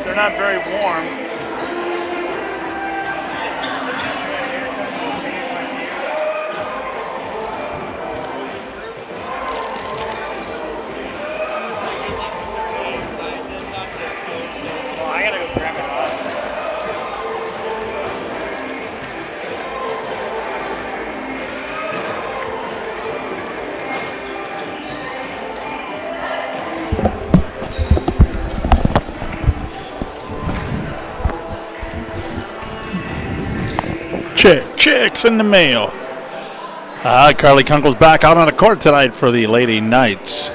They're not very warm. Chicks in the mail. Carly Kunkel's back out on the court tonight for the Lady Knights.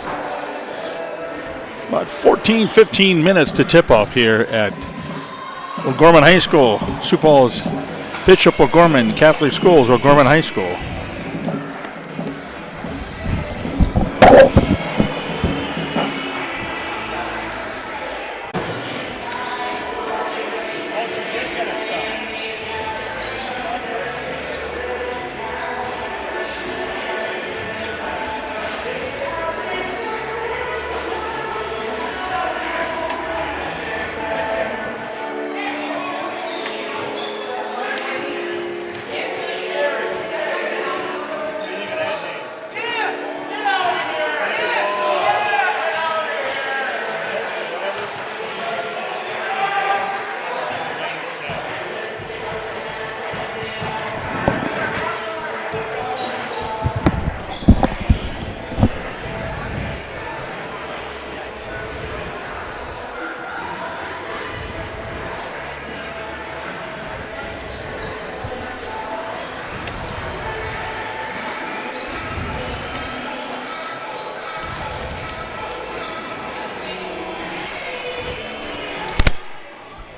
About 15 minutes to tip off here at O'Gorman High School. Sioux Falls Bishop O'Gorman Catholic Schools, O'Gorman High School.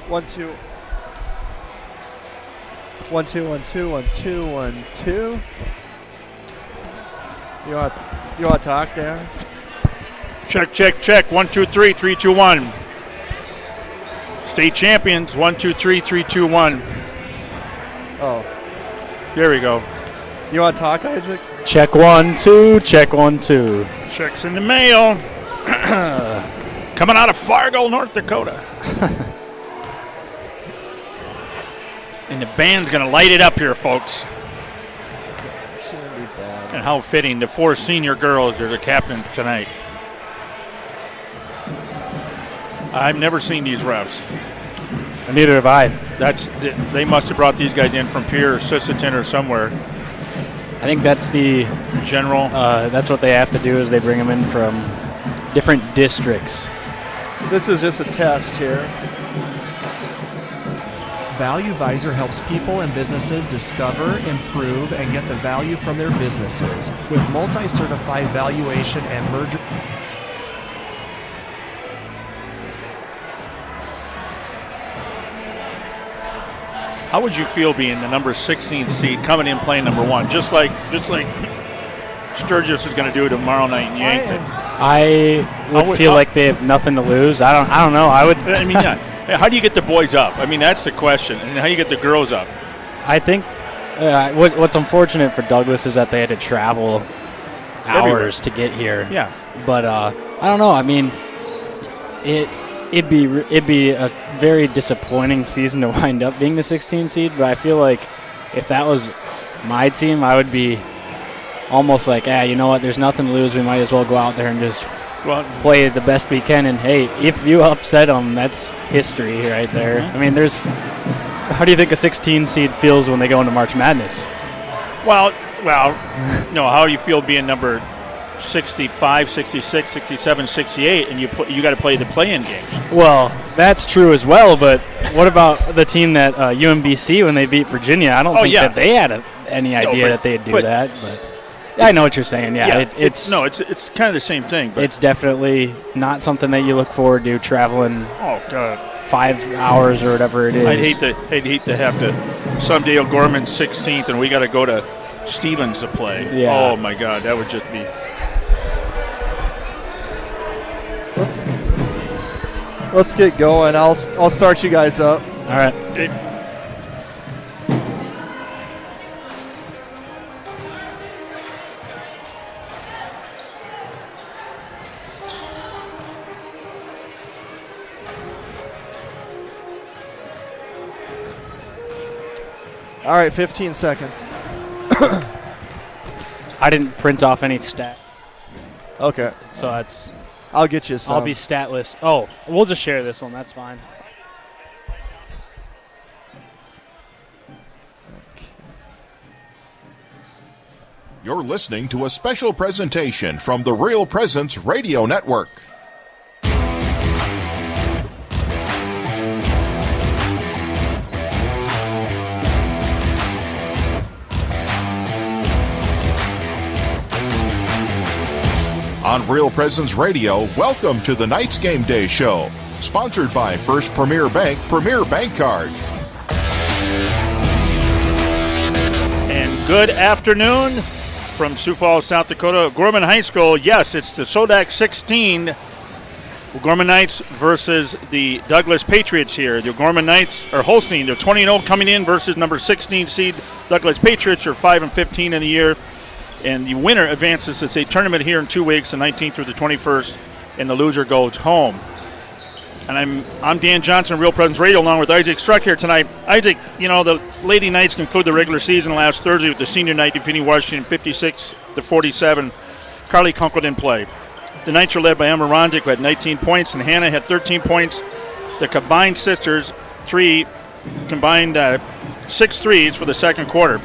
One, two. 1 2 1 2 1 2 1 2. You want to talk, Dan? Check. 1 2 3 3 2 1. State champions. 1 2 3 3 2 1. Oh, there we go. You want to talk, Isaac? Check 1 2. Check 1 2. Checks in the mail. Coming out of Fargo, North Dakota. And the band's going to light it up here, folks. Shouldn't be bad. And how fitting. The 4 senior girls are the captains tonight. I've never seen these refs. Neither have I. They must have brought these guys in from Pierre or Sisseton or somewhere. I think that's the general. That's what they have to do is they bring them in from different districts. This is just a test here. Value Visor helps people and businesses discover, improve, and get the value from their businesses with multi-certified valuation and merger. How would you feel being the number 16 seed coming in playing number 1, just like Sturgis is going to do tomorrow night in Yankton? I would feel like they have nothing to lose. I don't know. I mean, yeah. How do you get the boys up? I mean, that's the question. And how do you get the girls up? I think what's unfortunate for Douglas is that they had to travel hours to get here. Yeah. But I don't know. I mean, it'd be a very disappointing season to wind up being the 16 seed. But I feel like if that was my team, I would be almost like, you know what? There's nothing to lose. We might as well go out there and just play the best we can. And hey, if you upset them, that's history right there. Mm-hmm. I mean, how do you think a 16 seed feels when they go into March Madness? Well, no. How do you feel being number 65, 66, 67, 68, and you got to play the play-in games? Well, that's true as well. But what about the team that UMBC when they beat Virginia? I don't think that they had any idea that they'd do that. But I know what you're saying. Yeah, it's kind of the same thing. But it's definitely not something that you look forward to traveling. Oh God, 5 hours or whatever it is. I'd hate to have to someday O'Gorman's 16th and we got to go to Stevens to play. Yeah. Oh my God, that would just be. Let's get going. I'll start you guys up. All right. All right, 15 seconds. I didn't print off any stat, Okay. so that's I'll get you some. I'll be statless. Oh, we'll just share this one. That's fine. You're listening to a special presentation from the Real Presence Radio Network. On Real Presence Radio, welcome to the Knights Game Day Show, sponsored by First Premier Bank, Premier Bank Card. And good afternoon from Sioux Falls, South Dakota, O'Gorman High School. Yes, it's the SoDak 16 O'Gorman Knights versus the Douglas Patriots here. The O'Gorman Knights are hosting. They're 20-0 coming in versus number 16 seed Douglas Patriots are 5-15 in the year. And the winner advances to the state tournament here in 2 weeks, the 19th through the 21st, and the loser goes home. And I'm Dan Johnson, Real Presence Radio, along with Isaac Struck here tonight. Isaac, you know, the Lady Knights conclude the regular season last Thursday with the senior night defeating Washington 56-47. Carly Kunkel didn't play. The Knights are led by Emma Rondick, who had 19 points, and Hannah had 13 points. The combined sisters, combined 6 threes for the second quarter.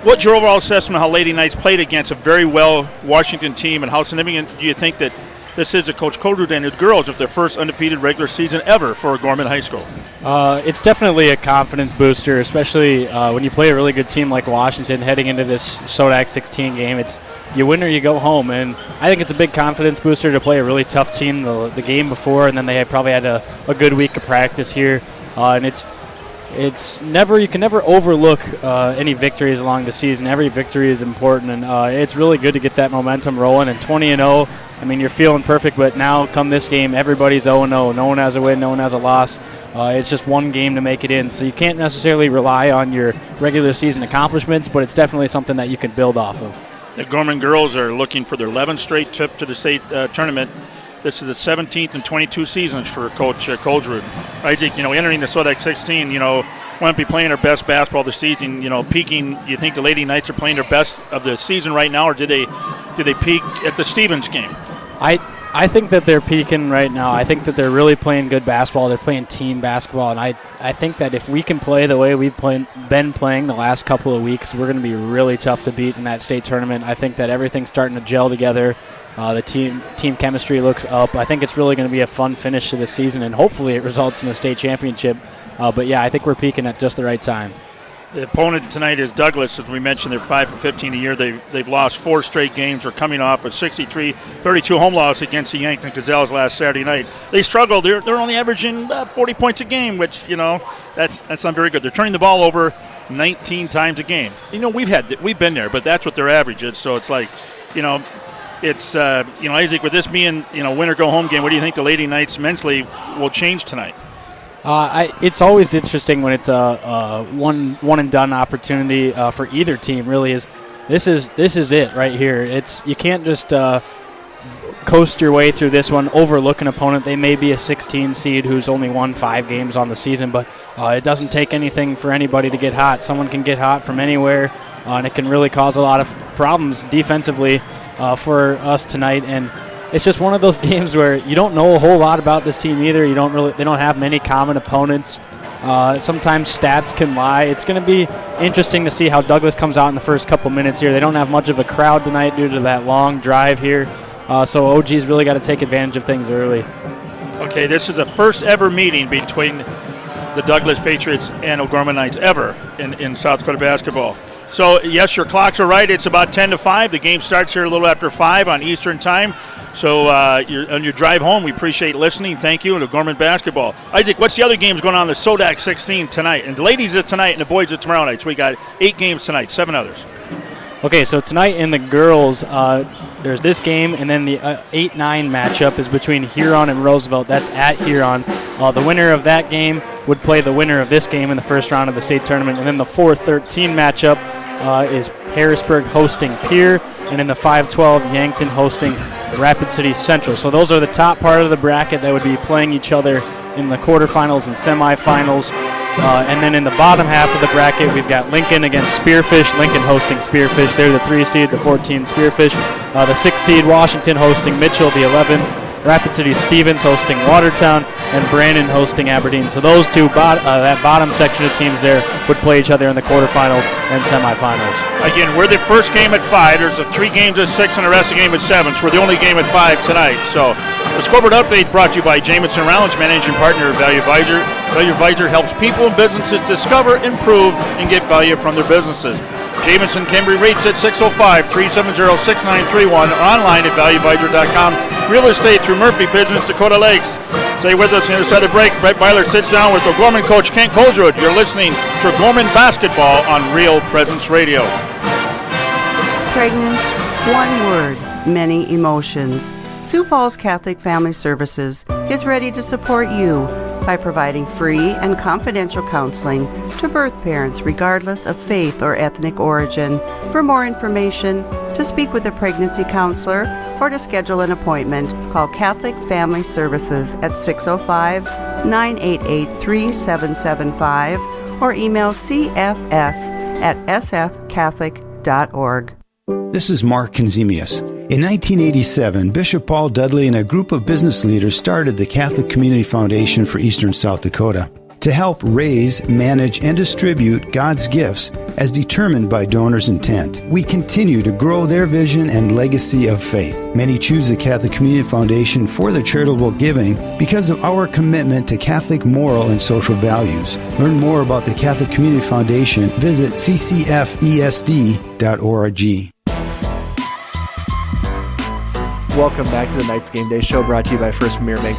What's your overall assessment of how Lady Knights played against a very well Washington team, and how significant do you think that this is to Coach Coldred and his girls of their first undefeated regular season ever for O'Gorman High School? It's definitely a confidence booster, especially when you play a really good team like Washington heading into this SoDak 16 game. It's you win or you go home, and I think it's a big confidence booster to play a really tough team the game before, and then they probably had a good week of practice here, and it's never, you can never overlook any victories along the season. Every victory is important, and it's really good to get that momentum rolling. And 20-0, I mean, you're feeling perfect, but now come this game, everybody's 0-0. No one has a win, no one has a loss. It's just one game to make it in, so you can't necessarily rely on your regular season accomplishments, but it's definitely something that you can build off of. The Gorman girls are looking for their 11th straight trip to the state tournament. This is the 17th and 22 seasons for Coach Coldred. Isaac, you know, entering the SoDak 16, you know, won't be playing their best basketball this season. You know, peaking. You think the Lady Knights are playing their best of the season right now, or did they peak at the Stevens game? I think that they're peaking right now. I think that they're really playing good basketball. They're playing team basketball, and I think that if we can play the way we've been playing the last couple of weeks, we're going to be really tough to beat in that state tournament. I think that everything's starting to gel together. The team chemistry looks up. I think it's really going to be a fun finish to the season, and hopefully it results in a state championship. But, yeah, I think we're peaking at just the right time. The opponent tonight is Douglas. As we mentioned, they're 5-15 a year. They've lost 4 straight games. They're coming off a 63-32 home loss against the Yankton Gazelles last Saturday night. They struggled. They're only averaging 40 points a game, which, you know, that's not very good. They're turning the ball over 19 times a game. You know, we've been there, but that's what their average is. So it's like, you know, it's, you know, Isaac, with this being, you know, win or go home game, what do you think the Lady Knights mentally will change tonight? It's always interesting when it's a one and done opportunity for either team. Really, this is it right here. You can't just coast your way through this one, overlook an opponent. They may be a 16 seed who's only won 5 games on the season, but it doesn't take anything for anybody to get hot. Someone can get hot from anywhere, and it can really cause a lot of problems defensively for us tonight. And it's just one of those games where you don't know a whole lot about this team either. They don't have many common opponents. Sometimes stats can lie. It's going to be interesting to see how Douglas comes out in the first couple minutes here. They don't have much of a crowd tonight due to that long drive here. So OG's really got to take advantage of things early. Okay, this is the first ever meeting between the Douglas Patriots and O'Gorman Knights ever in South Dakota basketball. So, yes, your clocks are right. It's about 10 to 5. The game starts here a little after 5 on Eastern time. So on your drive home, we appreciate listening. Thank you, and O'Gorman basketball. Isaac, what's the other games going on in the SoDak 16 tonight? And the ladies are tonight and the boys are tomorrow night. So we got 8 games tonight, 7 others. Okay, so tonight in the girls, there's this game, and then the 8-9 matchup is between Huron and Roosevelt. That's at Huron. The winner of that game would play the winner of this game in the first round of the state tournament. And then the 4-13 matchup is Harrisburg hosting Pierre, and in the 5-12, Yankton hosting Rapid City Central. So those are the top part of the bracket that would be playing each other in the quarterfinals and semifinals. And then in the bottom half of the bracket, we've got Lincoln against Spearfish. Lincoln hosting Spearfish. They're the 3 seed, the 14 Spearfish. The 6 seed, Washington hosting Mitchell, the 11. Rapid City Stevens hosting Watertown, and Brandon hosting Aberdeen. So those two, that bottom section of teams there would play each other in the quarterfinals and semifinals. Again, we're the first game at 5. There's 3 games at 6 and the rest of the game at 7. So we're the only game at 5 tonight. So the scoreboard update brought to you by Jamison Rollins, managing partner of Value Advisor. Value Advisor helps people and businesses discover, improve, and get value from their businesses. Jamison can be reached at 605-370-6931 or online at valueadvisor.com. Real estate through Murphy Business, Dakota Lakes. Stay with us on the other side of the break. Brett Byler sits down with O'Gorman coach Kent Colesrud. You're listening to O'Gorman Basketball on Real Presence Radio. Pregnant, one word, many emotions. Sioux Falls Catholic Family Services is ready to support you by providing free and confidential counseling to birth parents regardless of faith or ethnic origin. For more information, to speak with a pregnancy counselor, or to schedule an appointment, call Catholic Family Services at 605-988-3775 or email cfs@sfcatholic.org. This is Mark Konzemius. In 1987, Bishop Paul Dudley and a group of business leaders started the Catholic Community Foundation for Eastern South Dakota to help raise, manage, and distribute God's gifts as determined by donors' intent. We continue to grow their vision and legacy of faith. Many choose the Catholic Community Foundation for their charitable giving because of our commitment to Catholic moral and social values. Learn more about the Catholic Community Foundation. Visit ccfesd.org. Welcome back to the Knights Game Day Show, brought to you by First Premier Bank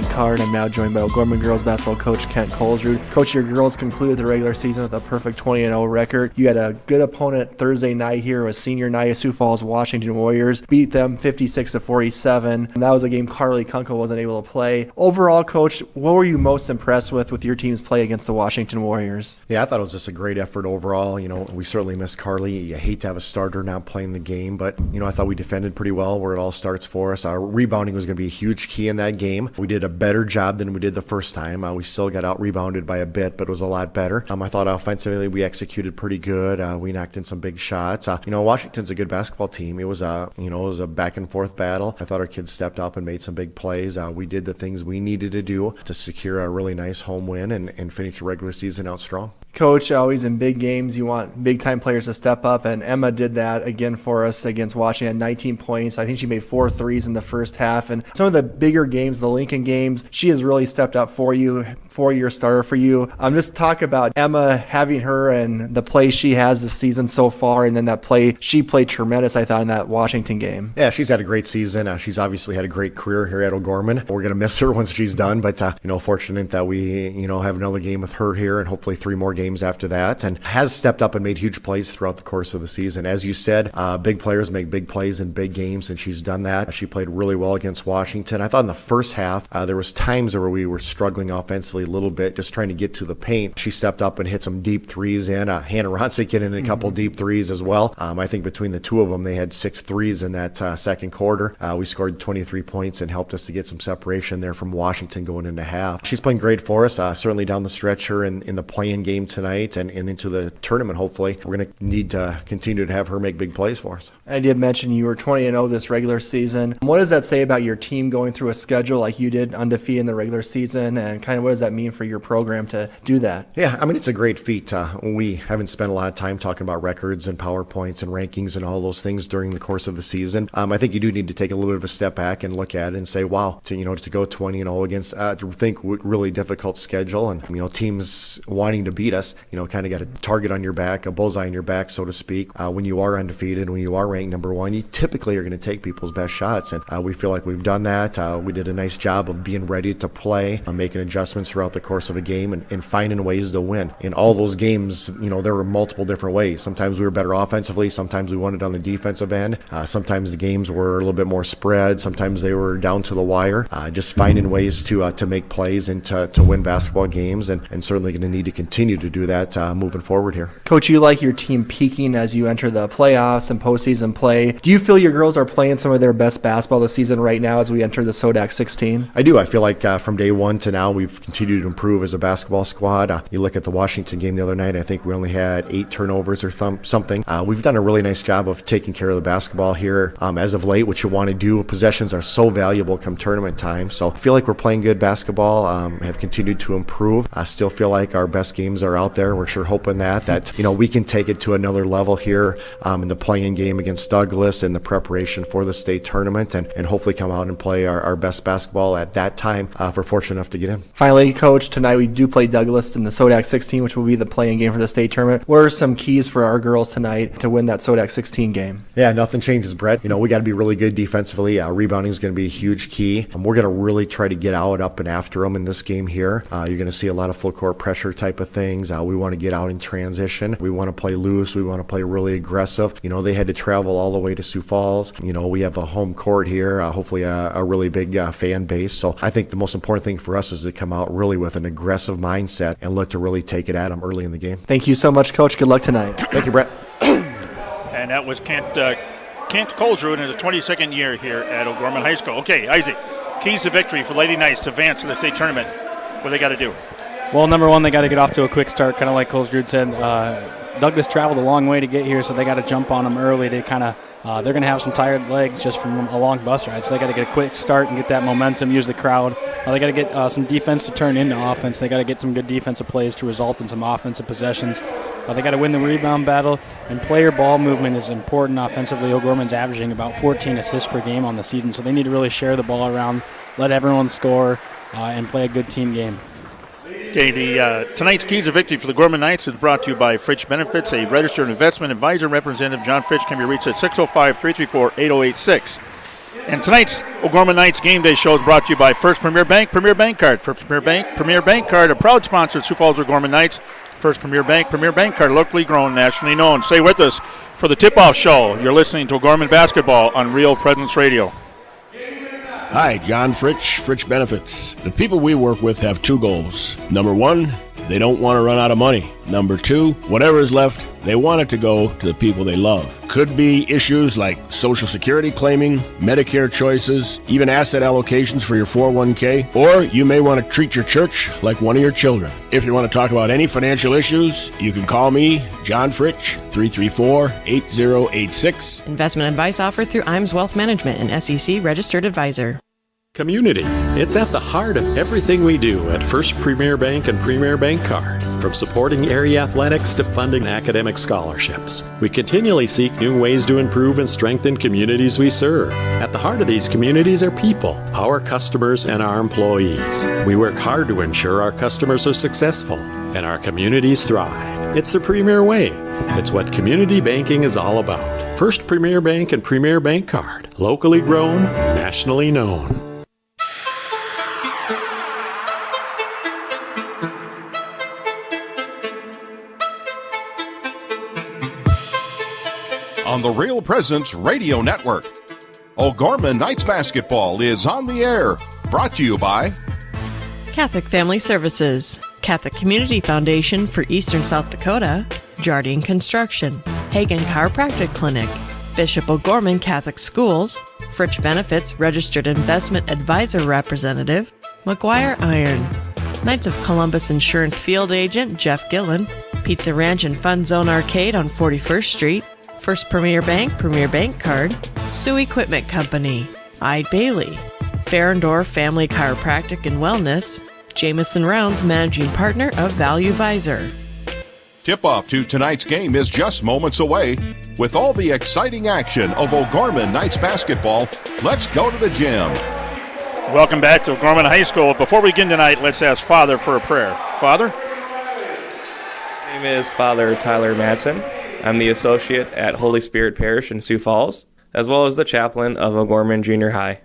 Card. I'm now joined by O'Gorman girls basketball coach Kent Colesrud. Coach, your girls concluded the regular season with a perfect 20-0 record. You had a good opponent Thursday night here. It was senior night. Sioux Falls Washington Warriors beat them 56-47. And that was a game Carly Kunkel wasn't able to play. Overall, Coach, what were you most impressed with your team's play against the Washington Warriors? Yeah, I thought it was just a great effort overall. We certainly missed Carly. You hate to have a starter not playing the game, but I thought we defended pretty well where it all starts for us. Our rebounding was going to be a huge key in that game. We did a better job than we did the first time. We still got out-rebounded by a bit, but it was a lot better. I thought offensively we executed pretty good. We knocked in some big shots. Washington's a good basketball team. It was a back-and-forth battle. I thought our kids stepped up and made some big plays. We did the things we needed to do to secure a really nice home win and finish the regular season out strong. Coach, always in big games, you want big-time players to step up, and Emma did that again for us against Washington, 19 points. I think she made 4 threes in the first half, and some of the bigger games, the Lincoln games, she has really stepped up for you, 4-year starter for you. Just talk about Emma, having her and the play she has this season so far, and then that play, she played tremendous, I thought, in that Washington game. Yeah, she's had a great season. She's obviously had a great career here at O'Gorman. We're going to miss her once she's done, but, fortunate that we, have another game with her here and hopefully 3 more games after that, and has stepped up and made huge plays throughout the course of the season. As you said, big players make big plays in big games, and she's done that. She played really well against Washington. I thought in the first half, there was times where we were struggling offensively a little bit, just trying to get to the paint. She stepped up and hit some deep threes in. Hannah Ronsick hit in a couple deep threes as well. I think between the two of them, they had 6 threes in that second quarter. We scored 23 points and helped us to get some separation there from Washington going into half. She's playing great for us, certainly down the stretch here in the play-in game tonight and into the tournament, hopefully. We're going to need to continue to have her make big plays for us. I did mention you were 20-0 this regular season. What does that say about your team going through a schedule like you did, undefeated in the regular season, and kind of what does that mean for your program to do that? Yeah, it's a great feat. We haven't spent a lot of time talking about records and PowerPoints and rankings and all those things during the course of the season. I think you do need to take a little bit of a step back and look at it and say, wow, to go 20-0 against, to think really difficult schedule and, teams wanting to beat us, kind of got a target on your back, a bullseye on your back, so to speak. When you are undefeated, when you are ranked number 1, you typically are going to take people's best shots, and we feel like we've done that. We did a nice job of being ready to play, making adjustments throughout the course of a game, and finding ways to win. In all those games, there were multiple different ways. Sometimes we were better offensively, sometimes we won it on the defensive end. Sometimes the games were a little bit more spread, sometimes they were down to the wire. Just finding ways to make plays and to win basketball games, and certainly going to need to continue to do that moving forward here. Coach, you like your team peaking as you enter the playoffs and postseason play. Do you feel your girls are playing some of their best basketball this season right now as we enter the SoDak 16? I do. I feel like from day one to now, we've continued continue to improve as a basketball squad. You look at the Washington game the other night, I think we only had 8 turnovers or something. We've done a really nice job of taking care of the basketball here as of late, which you want to do. Possessions are so valuable come tournament time. So I feel like we're playing good basketball, have continued to improve. I still feel like our best games are out there. We're sure hoping that we can take it to another level here in the play-in game against Douglas and the preparation for the state tournament, and hopefully come out and play our best basketball at that time if we're fortunate enough to get in. Finally, Coach, tonight we do play Douglas in the SoDak 16, which will be the play-in game for the state tournament. What are some keys for our girls tonight to win that SoDak 16 game? Yeah, nothing changes, Brett. We got to be really good defensively. Rebounding is going to be a huge key. We're going to really try to get out, up, and after them in this game here. You're going to see a lot of full court pressure type of things. We want to get out in transition. We want to play loose. We want to play really aggressive. They had to travel all the way to Sioux Falls. We have a home court here, hopefully a really big fan base. So I think the most important thing for us is to come out really with an aggressive mindset and look to really take it at them early in the game. Thank you so much, Coach. Good luck tonight. Thank you, Brett. And that was Kent Colesrud in his 22nd year here at O'Gorman High School. Okay, Isaac, keys to victory for Lady Knights to advance to the state tournament. What they got to do? Well, number one, they got to get off to a quick start, kind of like Colesrud said. Douglas traveled a long way to get here, so they got to jump on them early. They kind of they're going to have some tired legs just from a long bus ride, so they got to get a quick start and get that momentum, use the crowd. They got to get some defense to turn into offense. They got to get some good defensive plays to result in some offensive possessions. They got to win the rebound battle, and player ball movement is important offensively. O'Gorman's averaging about 14 assists per game on the season, so they need to really share the ball around, let everyone score, and play a good team game. Okay, tonight's keys of victory for the Gorman Knights is brought to you by Fritch Benefits, a registered investment advisor. Representative John Fritch can be reached at 605-334-8086. And tonight's O'Gorman Knights Game Day show is brought to you by First Premier Bank, Premier Bank Card. First Premier Bank Card, a proud sponsor of Sioux Falls O'Gorman Knights. First Premier Bank Card, locally grown, nationally known. Stay with us for the tip-off show. You're listening to O'Gorman Basketball on Real Presence Radio. Hi, John Fritch, Fritch Benefits. The people we work with have 2 goals. Number 1, they don't want to run out of money. Number 2, whatever is left, they want it to go to the people they love. Could be issues like Social Security claiming, Medicare choices, even asset allocations for your 401k, or you may want to treat your church like one of your children. If you want to talk about any financial issues, you can call me, John Fritch, 334-8086. Investment advice offered through IMS Wealth Management, an SEC registered advisor. Community. It's at the heart of everything we do at First Premier Bank and Premier Bank Card. From supporting area athletics to funding academic scholarships, we continually seek new ways to improve and strengthen communities we serve. At the heart of these communities are people, our customers, and our employees. We work hard to ensure our customers are successful and our communities thrive. It's the Premier way. It's what community banking is all about. First Premier Bank and Premier Bank Card. Locally grown, nationally known. On the Real Presence Radio Network, O'Gorman Knights Basketball is on the air. Brought to you by Catholic Family Services, Catholic Community Foundation for Eastern South Dakota, Jardine Construction, Hagen Chiropractic Clinic, Bishop O'Gorman Catholic Schools, Fritch Benefits Registered Investment Advisor Representative, McGuire Iron, Knights of Columbus Insurance Field Agent Jeff Gillen, Pizza Ranch and Fun Zone Arcade on 41st Street, First Premier Bank Card, Sioux Equipment Company, Ide Bailey, Farrendorf Family Chiropractic and Wellness, Jameson Rounds Managing Partner of Value Visor. Tip-off to tonight's game is just moments away. With all the exciting action of O'Gorman Knights Basketball, let's go to the gym. Welcome back to O'Gorman High School. Before we begin tonight, let's ask Father for a prayer. Father? My name is Father Tyler Madsen. I'm the associate at Holy Spirit Parish in Sioux Falls, as well as the chaplain of O'Gorman Junior High.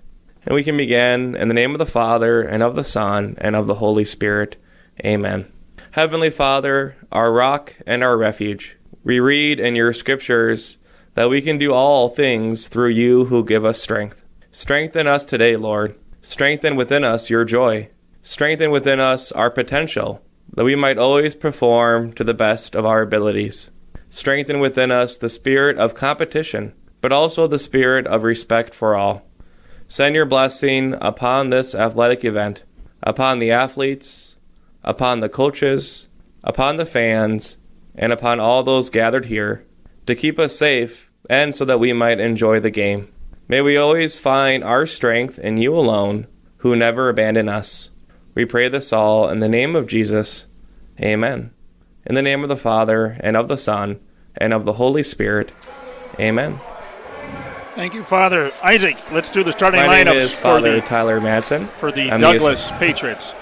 And we can begin in the name of the Father, and of the Son, and of the Holy Spirit. Amen. Heavenly Father, our rock and our refuge, we read in your scriptures that we can do all things through you who give us strength. Strengthen us today, Lord. Strengthen within us your joy. Strengthen within us our potential, that we might always perform to the best of our abilities. Strengthen within us the spirit of competition, but also the spirit of respect for all. Send your blessing upon this athletic event, upon the athletes, upon the coaches, upon the fans, and upon all those gathered here to keep us safe and so that we might enjoy the game. May we always find our strength in you alone, who never abandon us. We pray this all in the name of Jesus. Amen. In the name of the Father, and of the Son, and of the Holy Spirit. Amen. Thank you, Father. Isaac, let's do the starting lineups. My name is Father Tyler Madsen. For the Douglas Patriots.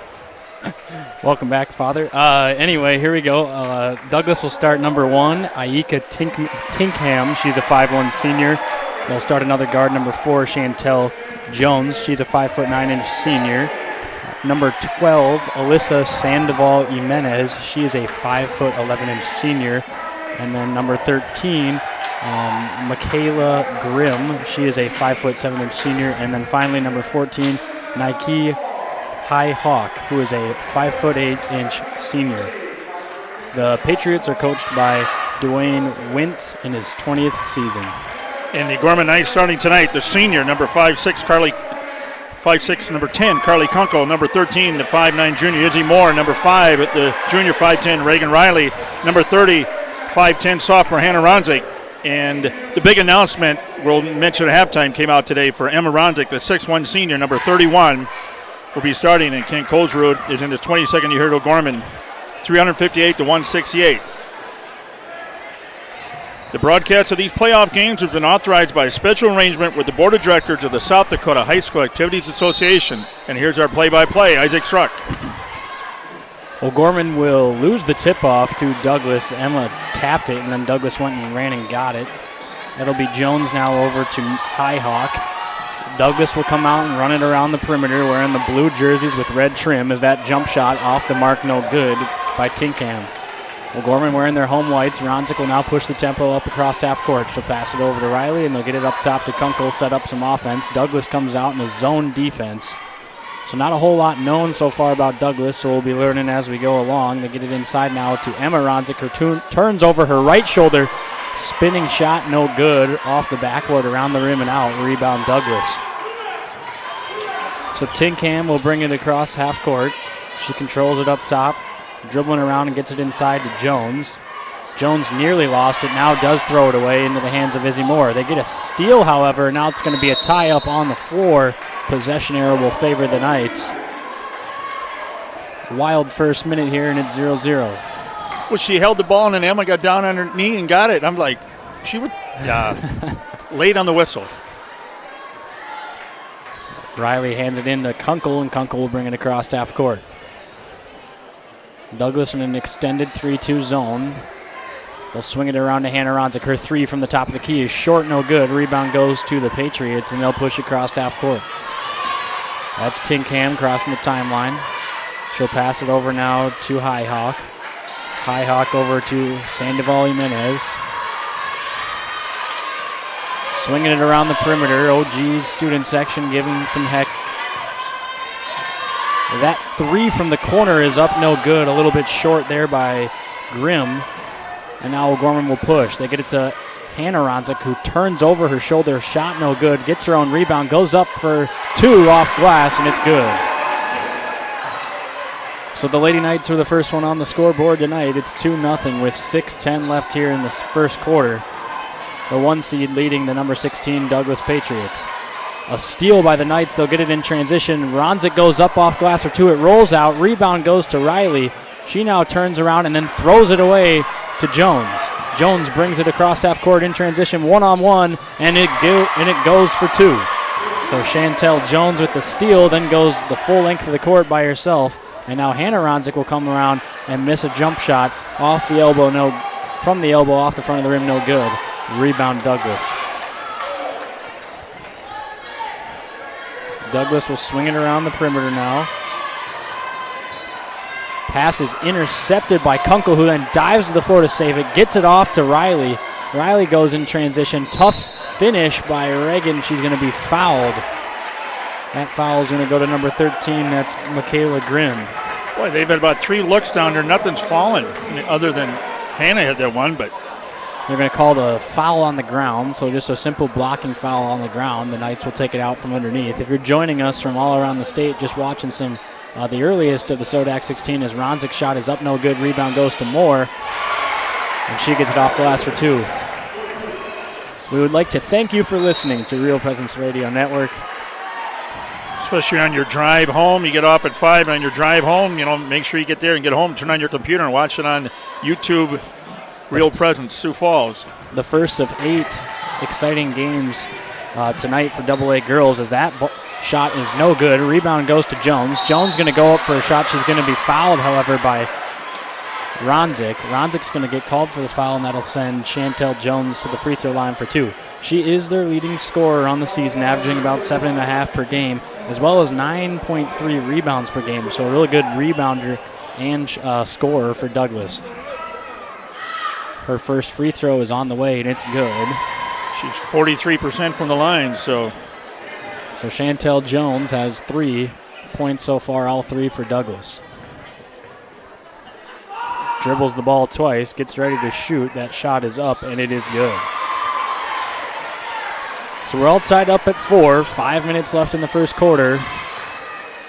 Welcome back, Father. Anyway, here we go. Douglas will start number 1, Aika Tinkham. She's a 5'1" senior. They'll start another guard, number 4, Chantel Jones. She's a 5'9" senior. Number 12, Alyssa Sandoval Jimenez. She is a 5'11" senior. And then number 13, Makayla Grimm. She is a 5'7" senior. And then finally, number 14, Nike Hawk, who is a 5'8" senior. The Patriots are coached by Dwayne Wintz in his 20th season. And the Gorman Knights starting tonight, the senior, number 5'6", number 10, Carly Kunkel, number 13, the 5'9" junior, Izzy Moore, number 5, the junior 5'10", Reagan Riley, number 30, 5'10", sophomore, Hannah Ronzik. And the big announcement we'll mention at halftime came out today for Emma Ronzik, the 6'1" senior, number 31, will be starting, and Kent Colesrud is in his 22nd year at O'Gorman, 358 to 168. The broadcast of these playoff games has been authorized by a special arrangement with the Board of Directors of the South Dakota High School Activities Association. And here's our play-by-play, Isaac Struck. O'Gorman will lose the tip-off to Douglas. Emma tapped it, and then Douglas went and ran and got it. That'll be Jones now over to High Hawk. Douglas will come out and run it around the perimeter wearing the blue jerseys with red trim as that jump shot off the mark, no good by Tinkham. O'Gorman wearing their home whites. Ronzik will now push the tempo up across half court. She'll pass it over to Riley, and they'll get it up top to Kunkel, set up some offense. Douglas comes out in a zone defense. So not a whole lot known so far about Douglas, so we'll be learning as we go along. They get it inside now to Emma Ronzik. Her turns over her right shoulder. Spinning shot, no good. Off the backboard, around the rim and out. Rebound Douglas. So Tinkham will bring it across half court. She controls it up top. Dribbling around and gets it inside to Jones. Jones nearly lost it, now does throw it away into the hands of Izzy Moore. They get a steal, however. Now it's going to be a tie-up on the floor. Possession arrow will favor the Knights. Wild first minute here, and it's 0-0. Well, she held the ball, and then Emma got down on her knee and got it. I'm like, she would late on the whistle. Riley hands it in to Kunkel, and Kunkel will bring it across half court. Douglas in an extended 3-2 zone. They'll swing it around to Hannah Ronzik. Her three from the top of the key is short, no good. Rebound goes to the Patriots, and they'll push across half court. That's Tinkham crossing the timeline. She'll pass it over now to High Hawk. High Hawk over to Sandoval Jimenez. Swinging it around the perimeter. OG's student section giving some heck. That three from the corner is up, no good. A little bit short there by Grimm. And now O'Gorman will push. They get it to Hannah Ronzik, who turns over her shoulder. Shot no good. Gets her own rebound. Goes up for two off glass, and it's good. So the Lady Knights are the first one on the scoreboard tonight. It's 2-0 with 6:10 left here in this first quarter. The 1 seed leading the number 16 Douglas Patriots. A steal by the Knights. They'll get it in transition. Ronzik goes up off glass or two. It rolls out. Rebound goes to Riley. She now turns around and then throws it away to Jones. Jones brings it across half court in transition, one-on-one, and it goes for two. So Chantel Jones with the steal, then goes the full length of the court by herself. And now Hannah Ronzik will come around and miss a jump shot off the elbow, from the elbow off the front of the rim, no good. Rebound Douglas. Douglas will swing it around the perimeter now. Pass is intercepted by Kunkel, who then dives to the floor to save it. Gets it off to Riley. Riley goes in transition. Tough finish by Reagan. She's going to be fouled. That foul is going to go to number 13. That's Makayla Grimm. Boy, they've had about 3 looks down there. Nothing's fallen other than Hannah had that one, but they're going to call the foul on the ground, so just a simple blocking foul on the ground. The Knights will take it out from underneath. If you're joining us from all around the state just watching some The earliest of the SoDak 16 is Ronzik's shot is up, no good. Rebound goes to Moore, and she gets it off glass for 2. We would like to thank you for listening to Real Presence Radio Network. Especially on your drive home. You get off at 5, and on your drive home, make sure you get there and get home, turn on your computer and watch it on YouTube, Real Presence, Sioux Falls. The first of 8 exciting games tonight for AA girls, as that shot is no good. Rebound goes to Jones. Jones going to go up for a shot. She's going to be fouled, however, by Ronzik. Ronzik's going to get called for the foul, and that'll send Chantel Jones to the free throw line for 2. She is their leading scorer on the season, averaging about 7.5 per game, as well as 9.3 rebounds per game. So a really good rebounder and scorer for Douglas. Her first free throw is on the way, and it's good. She's 43% from the line, so Chantel Jones has 3 points so far, all 3 for Douglas. Dribbles the ball twice, gets ready to shoot. That shot is up, and it is good. So we're all tied up at 4. 5 minutes left in the first quarter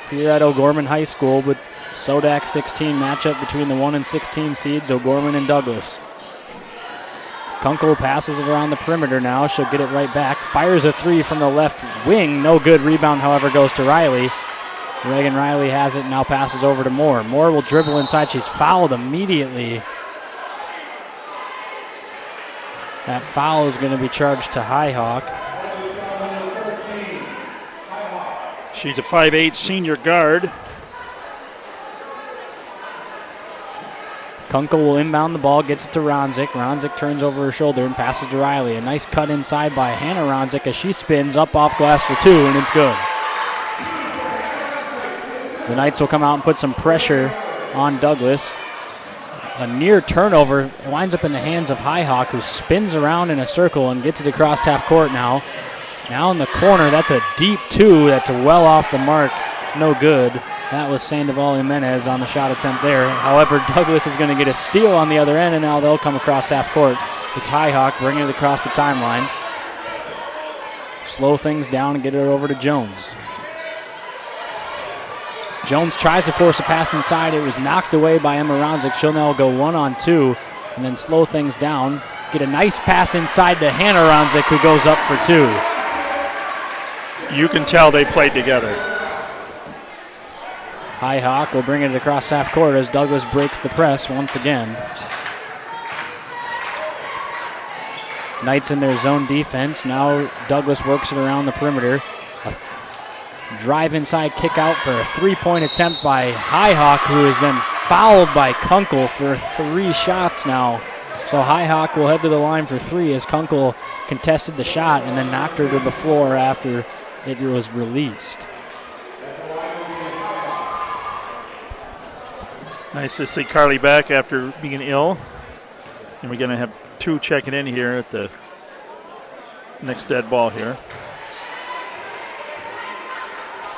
here at O'Gorman High School, with SoDak 16 matchup between the 1 and 16 seeds, O'Gorman and Douglas. Kunkel passes it around the perimeter now. She'll get it right back. Fires a 3 from the left wing. No good. Rebound, however, goes to Riley. Reagan Riley has it and now passes over to Moore. Moore will dribble inside. She's fouled immediately. That foul is going to be charged to Highhawk. She's a 5'8" senior guard. Kunkel will inbound the ball, gets it to Ronzik. Ronzik turns over her shoulder and passes to Riley. A nice cut inside by Hannah Ronzik as she spins up off glass for 2, and it's good. The Knights will come out and put some pressure on Douglas. A near turnover winds up in the hands of Highhawk, who spins around in a circle and gets it across half court now. Now in the corner, that's a deep 2. That's well off the mark. No good. That was Sandoval Jimenez on the shot attempt there. However, Douglas is going to get a steal on the other end, and now they'll come across half court. It's Highhawk bringing it across the timeline. Slow things down and get it over to Jones. Jones tries to force a pass inside. It was knocked away by Emma Ronzik. She'll now go 1-on-2 and then slow things down. Get a nice pass inside to Hannah Ronzik, who goes up for 2. You can tell they played together. Highhawk will bring it across half court as Douglas breaks the press once again. Knights in their zone defense. Now Douglas works it around the perimeter. A drive inside kick out for a 3-point attempt by Highhawk, who is then fouled by Kunkel for 3 shots now. So Highhawk will head to the line for 3 as Kunkel contested the shot and then knocked her to the floor after it was released. Nice to see Carly back after being ill. And we're going to have 2 checking in here at the next dead ball here.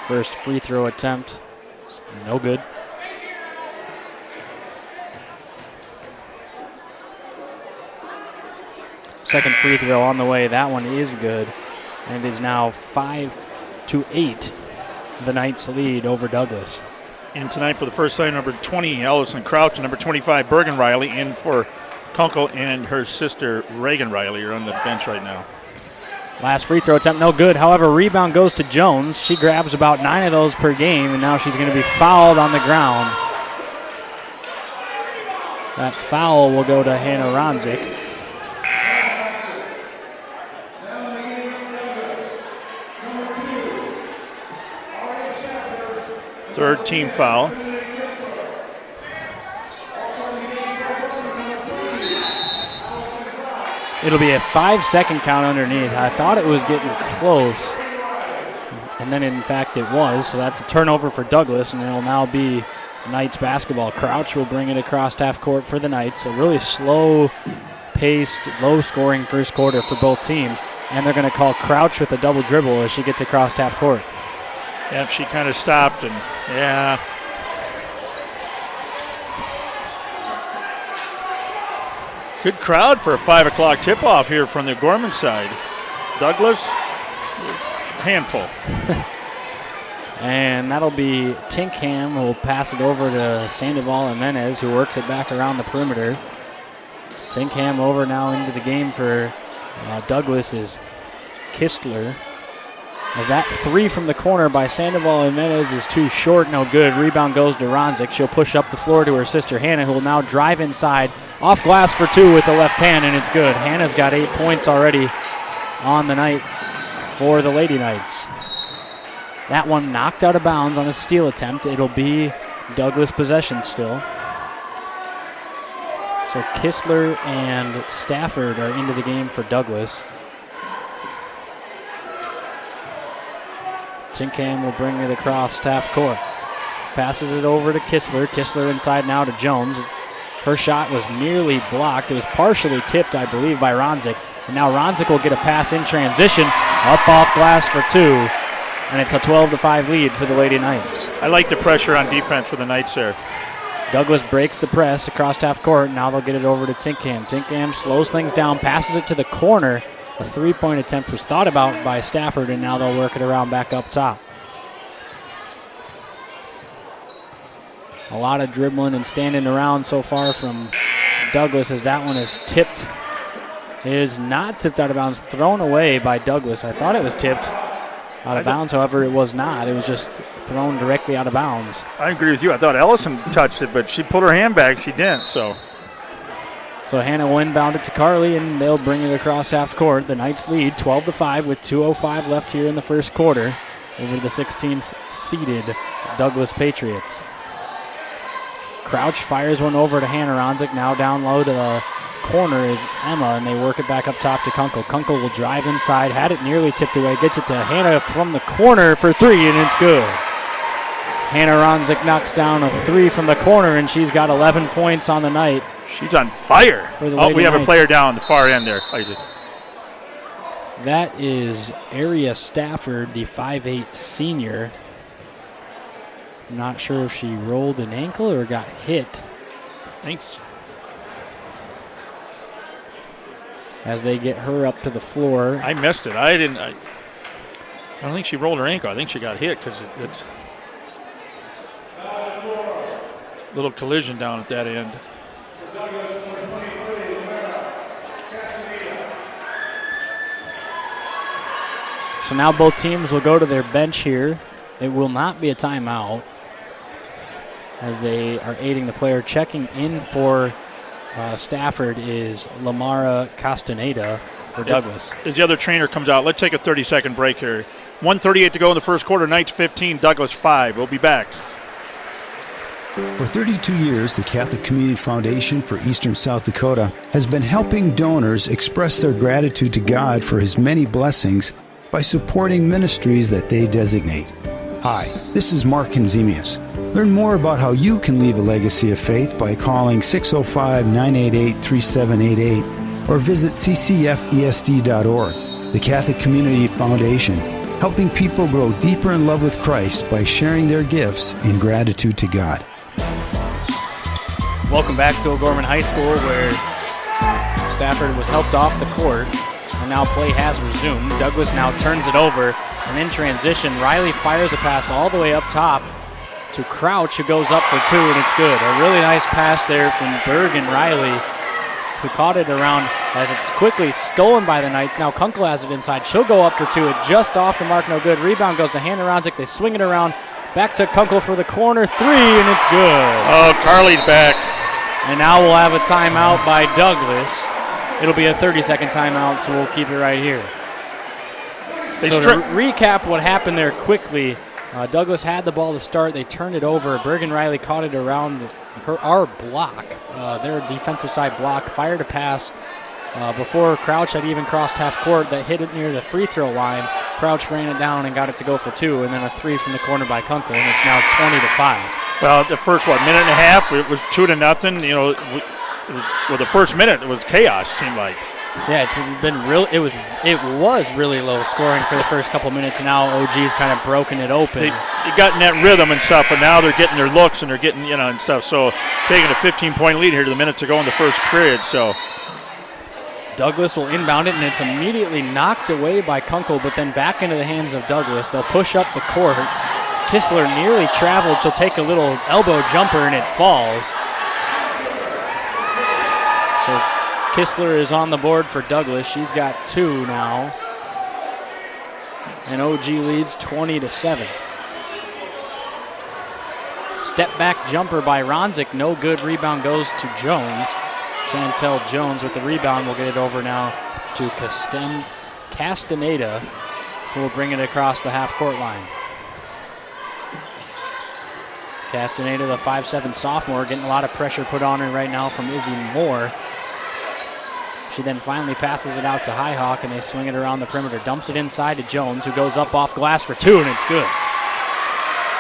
First free throw attempt, no good. Second free throw on the way, that one is good. And is now 5-8, the Knights lead over Douglas. And tonight for the first time, number 20, Allison Crouch, and number 25, Bergen Riley, in for Kunkel and her sister, Reagan Riley, are on the bench right now. Last free throw attempt, no good. However, rebound goes to Jones. She grabs about 9 of those per game, and now she's going to be fouled on the ground. That foul will go to Hannah Ronzik. Third team foul. It'll be a 5-second count underneath. I thought it was getting close, and then in fact it was. So that's a turnover for Douglas, and it'll now be Knights basketball. Crouch will bring it across half court for the Knights. A really slow-paced, low-scoring first quarter for both teams, and they're going to call Crouch with a double dribble as she gets across half court. Yeah, she kind of stopped, and yeah. Good crowd for a 5 o'clock tip-off here from the Gorman side. Douglas, handful. And that'll be Tinkham who will pass it over to Sandoval Jimenez, who works it back around the perimeter. Tinkham over now into the game for Douglas is Kistler. As that three from the corner by Sandoval Jimenez is too short, no good. Rebound goes to Ronzik. She'll push up the floor to her sister Hannah, who will now drive inside. Off glass for two with the left hand, and it's good. Hannah's got 8 points already on the night for the Lady Knights. That one knocked out of bounds on a steal attempt. It'll be Douglas possession still. So Kistler and Stafford are into the game for Douglas. Tinkham will bring it across half court. Passes it over to Kistler. Kistler inside now to Jones. Her shot was nearly blocked. It was partially tipped, I believe, by Ronzik. And now Ronzik will get a pass in transition. Up off glass for two. And it's a 12-5 lead for the Lady Knights. I like the pressure on defense for the Knights there. Douglas breaks the press across half court. Now they'll get it over to Tinkham. Tinkham slows things down, passes it to the corner. A three-point attempt was thought about by Stafford, and now they'll work it around back up top. A lot of dribbling and standing around so far from Douglas as that one is tipped. It is not tipped out of bounds, thrown away by Douglas. I thought it was tipped out of bounds, however, it was not. It was just thrown directly out of bounds. I agree with you. I thought Ellison touched it, but she pulled her hand back. She didn't, so Hannah will inbound it to Carly, and they'll bring it across half court. The Knights lead 12-5 with 2:05 left here in the first quarter over the 16th-seeded Douglas Patriots. Crouch fires one over to Hannah Ronzik. Now down low to the corner is Emma, and they work it back up top to Kunkel. Kunkel will drive inside, had it nearly tipped away, gets it to Hannah from the corner for three, and it's good. Hannah Ronzik knocks down a three from the corner, and she's got 11 points on the night. She's on fire. Oh, we have a player down the far end there, Isaac. That is Aria Stafford, the 5'8 senior. I'm not sure if she rolled an ankle or got hit. Thanks. As they get her up to the floor. I missed it. I don't think she rolled her ankle. I think she got hit because it's a little collision down at that end. So now both teams will go to their bench here. It will not be a timeout, as they are aiding the player. Checking in for Stafford is Lamara Castaneda for Douglas. As the other trainer comes out, let's take a 30-second break here. 1:38 to go in the first quarter. Knights 15, Douglas 5. We'll be back. For 32 years, the Catholic Community Foundation for Eastern South Dakota has been helping donors express their gratitude to God for His many blessings by supporting ministries that they designate. Hi, this is Mark Kenzemius. Learn more about how you can leave a legacy of faith by calling 605-988-3788 or visit ccfesd.org. The Catholic Community Foundation, helping people grow deeper in love with Christ by sharing their gifts in gratitude to God. Welcome back to O'Gorman High School, where Stafford was helped off the court, and now play has resumed. Douglas now turns it over, and in transition, Riley fires a pass all the way up top to Crouch, who goes up for two, and it's good. A really nice pass there from Berg and Riley, who caught it around as it's quickly stolen by the Knights. Now Kunkel has it inside. She'll go up for two. It just off the mark, no good. Rebound goes to Hannah Ronzik. They swing it around. Back to Kunkel for the corner three, and it's good. Oh, Carly's back. And now we'll have a timeout by Douglas. It'll be a 30-second timeout, so we'll keep it right here. So to recap what happened there quickly, Douglas had the ball to start. They turned it over. Bergen Riley caught it around our block, their defensive side block, fired a pass before Crouch had even crossed half court that hit it near the free throw line. Crouch ran it down and got it to go for two, and then a three from the corner by Kunkel, and it's now 20-5. Well, the first, minute and a half, it was 2-0. You know, the first minute, it was chaos, seemed like. Yeah, it's been real. It was really low scoring for the first couple minutes. And now OG's kind of broken it open. They got in that rhythm and stuff, but now they're getting their looks and they're getting and stuff. So taking a 15-point lead here to the minute to go in the first period. So Douglas will inbound it, and it's immediately knocked away by Kunkel, but then back into the hands of Douglas. They'll push up the court. Kistler nearly traveled. She'll take a little elbow jumper and it falls. So Kistler is on the board for Douglas. She's got 2 now. And OG leads 20-7. Step back jumper by Ronzik. No good. Rebound goes to Jones. Chantel Jones with the rebound will get it over now to Castaneda, who will bring it across the half-court line. Castaneda, the 5'7" sophomore, getting a lot of pressure put on her right now from Izzy Moore. She then finally passes it out to Highhawk, and they swing it around the perimeter. Dumps it inside to Jones, who goes up off glass for 2, and it's good.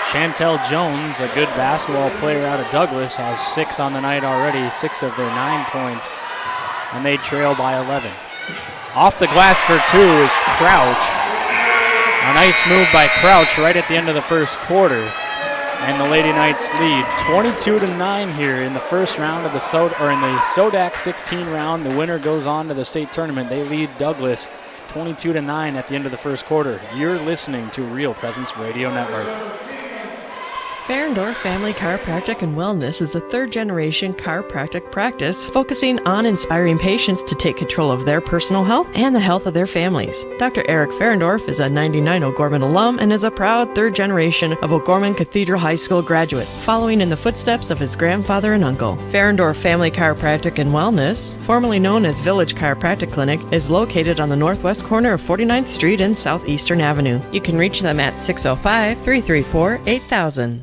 Chantel Jones, a good basketball player out of Douglas, has 6 on the night already, 6 of their 9 points, and they trail by 11. Off the glass for 2 is Crouch. A nice move by Crouch right at the end of the first quarter. And the Lady Knights lead 22-9 here in the first round of the SoDak 16 round. The winner goes on to the state tournament. They lead Douglas 22-9 at the end of the first quarter. You're listening to Real Presence Radio Network. Ferendorf Family Chiropractic and Wellness is a third-generation chiropractic practice focusing on inspiring patients to take control of their personal health and the health of their families. Dr. Eric Ferendorf is a 99 O'Gorman alum and is a proud third generation of O'Gorman Cathedral High School graduate, following in the footsteps of his grandfather and uncle. Ferendorf Family Chiropractic and Wellness, formerly known as Village Chiropractic Clinic, is located on the northwest corner of 49th Street and Southeastern Avenue. You can reach them at 605-334-8000.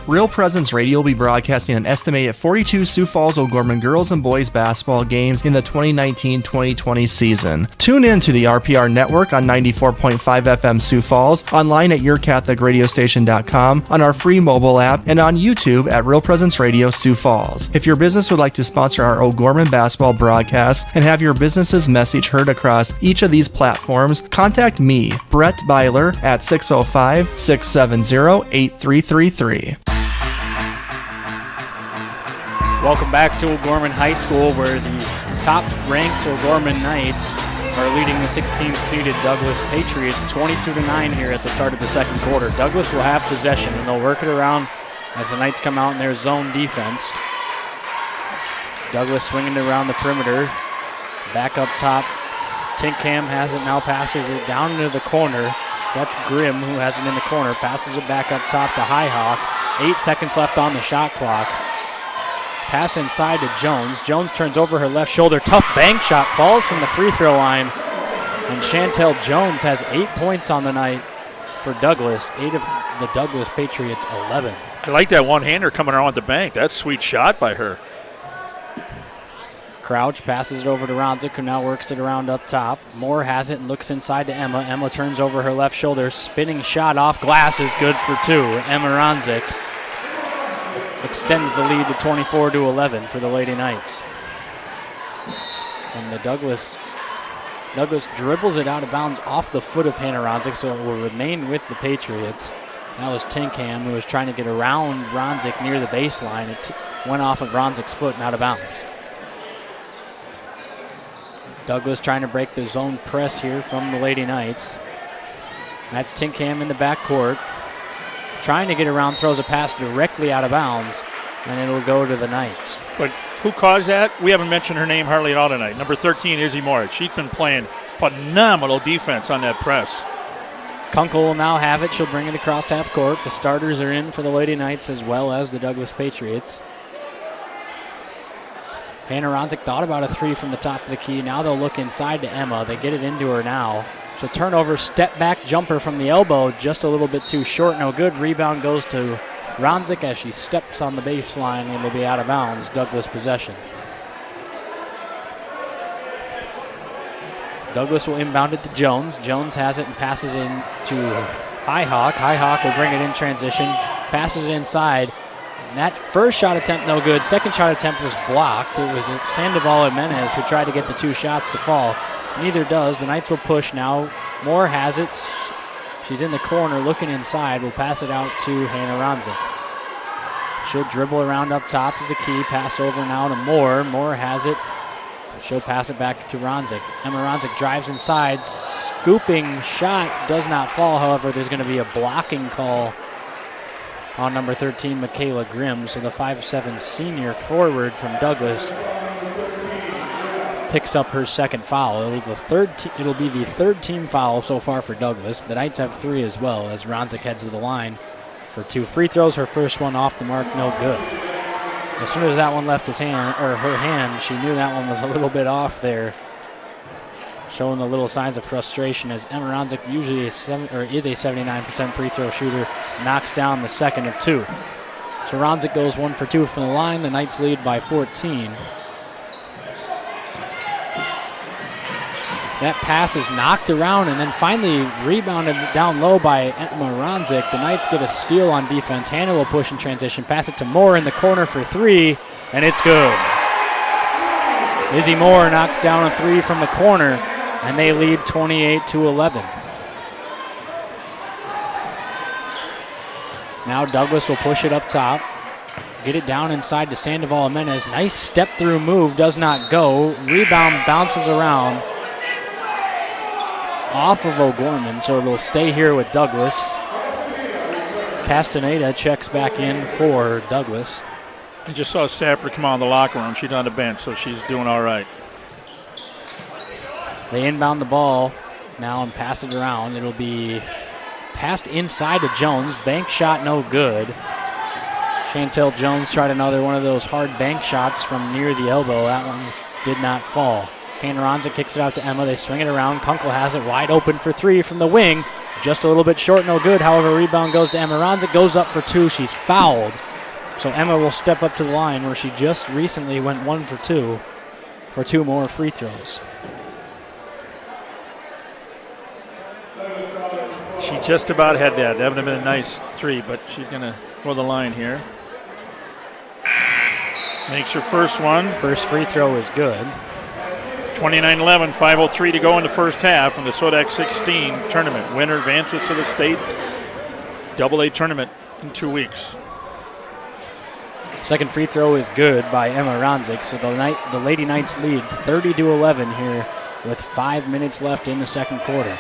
Real Presence Radio will be broadcasting an estimated 42 Sioux Falls O'Gorman girls and boys basketball games in the 2019-2020 season. Tune in to the RPR Network on 94.5 FM Sioux Falls, online at yourcatholicradiostation.com, on our free mobile app, and on YouTube at Real Presence Radio Sioux Falls. If your business would like to sponsor our O'Gorman basketball broadcast and have your business's message heard across each of these platforms, contact me, Brett Byler, at 605-670-8333. Welcome back to O'Gorman High School, where the top-ranked O'Gorman Knights are leading the 16th-seeded Douglas Patriots 22-9 here at the start of the second quarter. Douglas will have possession, and they'll work it around as the Knights come out in their zone defense. Douglas swinging it around the perimeter. Back up top. Tinkham has it now, passes it down into the corner. That's Grimm, who has it in the corner. Passes it back up top to Highhawk. 8 seconds left on the shot clock. Pass inside to Jones. Jones turns over her left shoulder. Tough bank shot. Falls from the free throw line. And Chantel Jones has 8 points on the night for Douglas. 8 of the Douglas Patriots 11. I like that one-hander coming around the bank. That's a sweet shot by her. Crouch passes it over to Ronzik, who now works it around up top. Moore has it and looks inside to Emma. Emma turns over her left shoulder. Spinning shot off glass is good for 2. Emma Ronzik extends the lead to 24-11 for the Lady Knights. And the Douglas dribbles it out of bounds off the foot of Hannah Ronzik, so it will remain with the Patriots. That was Tinkham, who was trying to get around Ronzik near the baseline. It went off of Ronzik's foot and out of bounds. Douglas trying to break the zone press here from the Lady Knights. That's Tinkham in the backcourt. Trying to get around, throws a pass directly out of bounds, and it'll go to the Knights. But who caused that? We haven't mentioned her name hardly at all tonight. Number 13, Izzy Moore. She's been playing phenomenal defense on that press. Kunkel will now have it. She'll bring it across half court. The starters are in for the Lady Knights as well as the Douglas Patriots. Hannah Ronzik thought about a 3 from the top of the key. Now they'll look inside to Emma. They get it into her now. She'll turn over, step back jumper from the elbow, just a little bit too short. No good. Rebound goes to Ronzik as she steps on the baseline and will be out of bounds. Douglas possession. Douglas will inbound it to Jones. Jones has it and passes it to Highhawk. Highhawk will bring it in transition, passes it inside. And that first shot attempt, no good. Second shot attempt was blocked. It was Sandoval Jimenez who tried to get the 2 shots to fall. Neither does. The Knights will push now. Moore has it. She's in the corner looking inside. Will pass it out to Hannah Ronzik. She'll dribble around up top of the key. Pass over now to Moore. Moore has it. She'll pass it back to Ronzik. Emma Ronzik drives inside. Scooping shot does not fall. However, there's going to be a blocking call on number 13, Makayla Grimm. So the 5'7" senior forward from Douglas picks up her second foul. It'll be the third team foul so far for Douglas. The Knights have 3 as well as Ronzik heads to the line for 2 free throws. Her first one off the mark, no good. As soon as that one left her hand, she knew that one was a little bit off there, showing the little signs of frustration as Emma Ronzik usually is a 79% free throw shooter, knocks down the second of 2. So Ronzik goes 1 for 2 from the line. The Knights lead by 14. That pass is knocked around and then finally rebounded down low by Emma Ronzik. The Knights get a steal on defense. Hannah will push in transition, pass it to Moore in the corner for 3, and it's good. Izzy Moore knocks down a 3 from the corner, and they lead 28-11. Now Douglas will push it up top, get it down inside to Sandoval Jimenez. Nice step-through move, does not go. Rebound bounces around off of O'Gorman, so it'll stay here with Douglas. Castaneda checks back in for Douglas. I just saw Stafford come out of the locker room. She's on the bench, so she's doing all right. They inbound the ball now and pass it around. It'll be passed inside to Jones. Bank shot no good. Chantel Jones tried another one of those hard bank shots from near the elbow. That one did not fall. Hannah Ronzik kicks it out to Emma. They swing it around. Kunkel has it wide open for 3 from the wing. Just a little bit short, no good. However, rebound goes to Emma Ronzik, goes up for 2. She's fouled. So Emma will step up to the line where she just recently went 1 for 2 for 2 more free throws. She just about had that. That would have been a nice 3, but she's going to go the line here. Makes her first one. First free throw is good. 29-11, 5:03 to go in the first half from the SoDak 16 tournament. Winner advances to the state AA tournament in 2 weeks. Second free throw is good by Emma Ronzik, so the Lady Knights lead 30-11 here with 5 minutes left in the second quarter.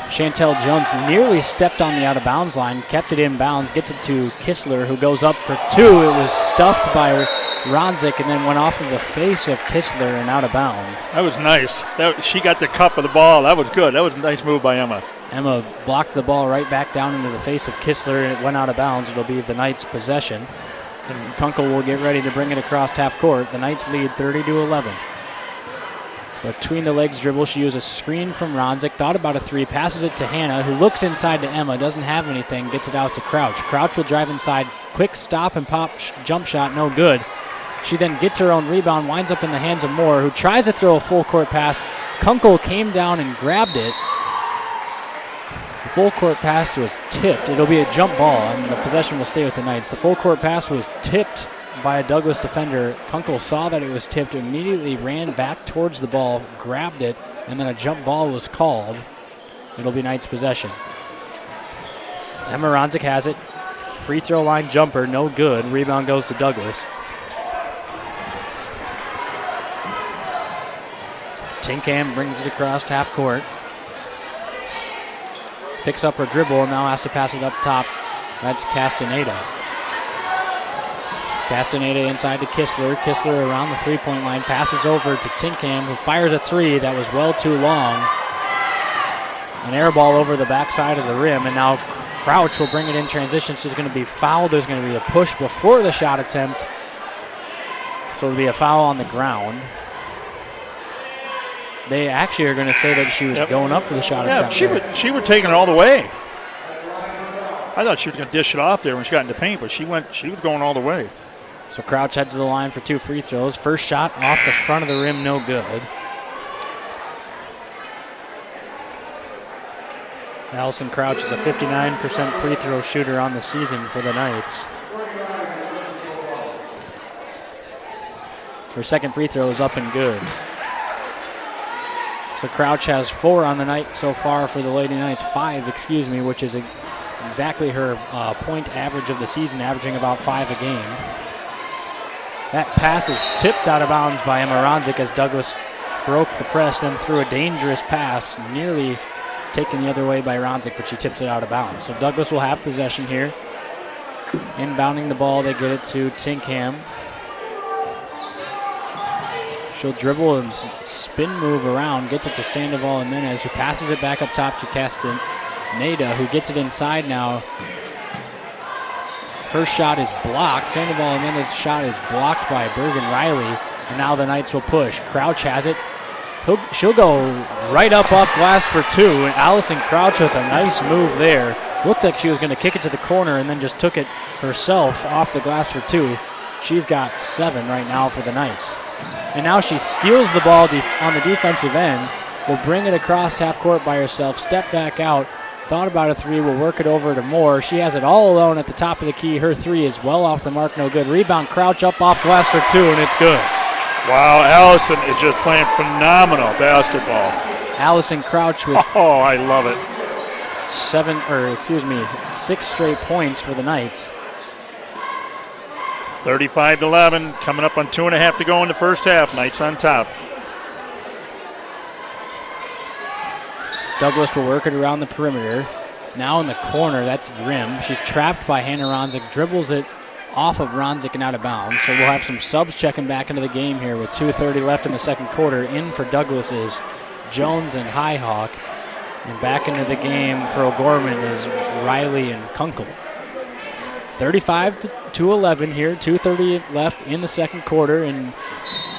Chantel Jones nearly stepped on the out-of-bounds line, kept it in bounds, gets it to Kistler, who goes up for 2. It was stuffed by Ronzik and then went off of the face of Kistler and out of bounds. That was nice. She got the cup of the ball. That was good. That was a nice move by Emma. Emma blocked the ball right back down into the face of Kistler, and it went out of bounds. It'll be the Knights' possession. And Kunkel will get ready to bring it across half court. The Knights lead 30-11. Between the legs dribble, she used a screen from Ronzik, thought about a 3, passes it to Hannah, who looks inside to Emma, doesn't have anything, gets it out to Crouch. Crouch will drive inside, quick stop and pop jump shot, no good. She then gets her own rebound, winds up in the hands of Moore, who tries to throw a full court pass. Kunkel came down and grabbed it. The full court pass was tipped. It'll be a jump ball, and the possession will stay with the Knights. The full court pass was tipped by a Douglas defender. Kunkel saw that it was tipped, immediately ran back towards the ball, grabbed it, and then a jump ball was called. It'll be Knights' possession. Emma Ronzik has it. Free throw line jumper, no good. Rebound goes to Douglas. Tinkham brings it across half court. Picks up her dribble and now has to pass it up top. That's Castaneda. Castaneda inside to Kistler. Kistler around the three-point line. Passes over to Tinkham, who fires a 3 that was well too long. An air ball over the backside of the rim, and now Crouch will bring it in transition. She's going to be fouled. There's going to be a push before the shot attempt. So it'll be a foul on the ground. They actually are going to say that she was going up for the shot attempt. She was taking it all the way. I thought she was going to dish it off there when she got in the paint, but she was going all the way. So Crouch heads to the line for 2 free throws. First shot off the front of the rim, no good. Allison Crouch is a 59% free throw shooter on the season for the Knights. Her second free throw is up and good. So Crouch has 4 on the night so far for the Lady Knights, 5, which is exactly her point average of the season, averaging about 5 a game. That pass is tipped out of bounds by Emma Ronzik as Douglas broke the press, then threw a dangerous pass, nearly taken the other way by Ronzik, but she tips it out of bounds. So Douglas will have possession here. Inbounding the ball, they get it to Tinkham. She'll dribble and spin move around, gets it to Sandoval Jimenez, who passes it back up top to Castaneda, who gets it inside now. Her shot is blocked. Sandoval Jimenez's shot is blocked by Bergen Riley, and now the Knights will push. Crouch has it. She'll go right up off glass for two, and Allison Crouch with a nice move there. Looked like she was going to kick it to the corner and then just took it herself off the glass for two. She's got 7 right now for the Knights. And now she steals the ball on the defensive end, will bring it across half court by herself, step back out, thought about a 3, will work it over to Moore. She has it all alone at the top of the key. Her 3 is well off the mark, no good. Rebound, Crouch up off glass for 2, and it's good. Wow, Allison is just playing phenomenal basketball. Allison Crouch with I love it. 6 straight points for the Knights. 35-11, coming up on 2.5 to go in the first half. Knights on top. Douglas will work it around the perimeter. Now in the corner, that's Grimm. She's trapped by Hannah Ronzik, dribbles it off of Ronzik and out of bounds. So we'll have some subs checking back into the game here with 2:30 left in the second quarter. In for Douglas is Jones and Highhawk. And back into the game for O'Gorman is Riley and Kunkel. 35-11 here, 2:30 left in the second quarter in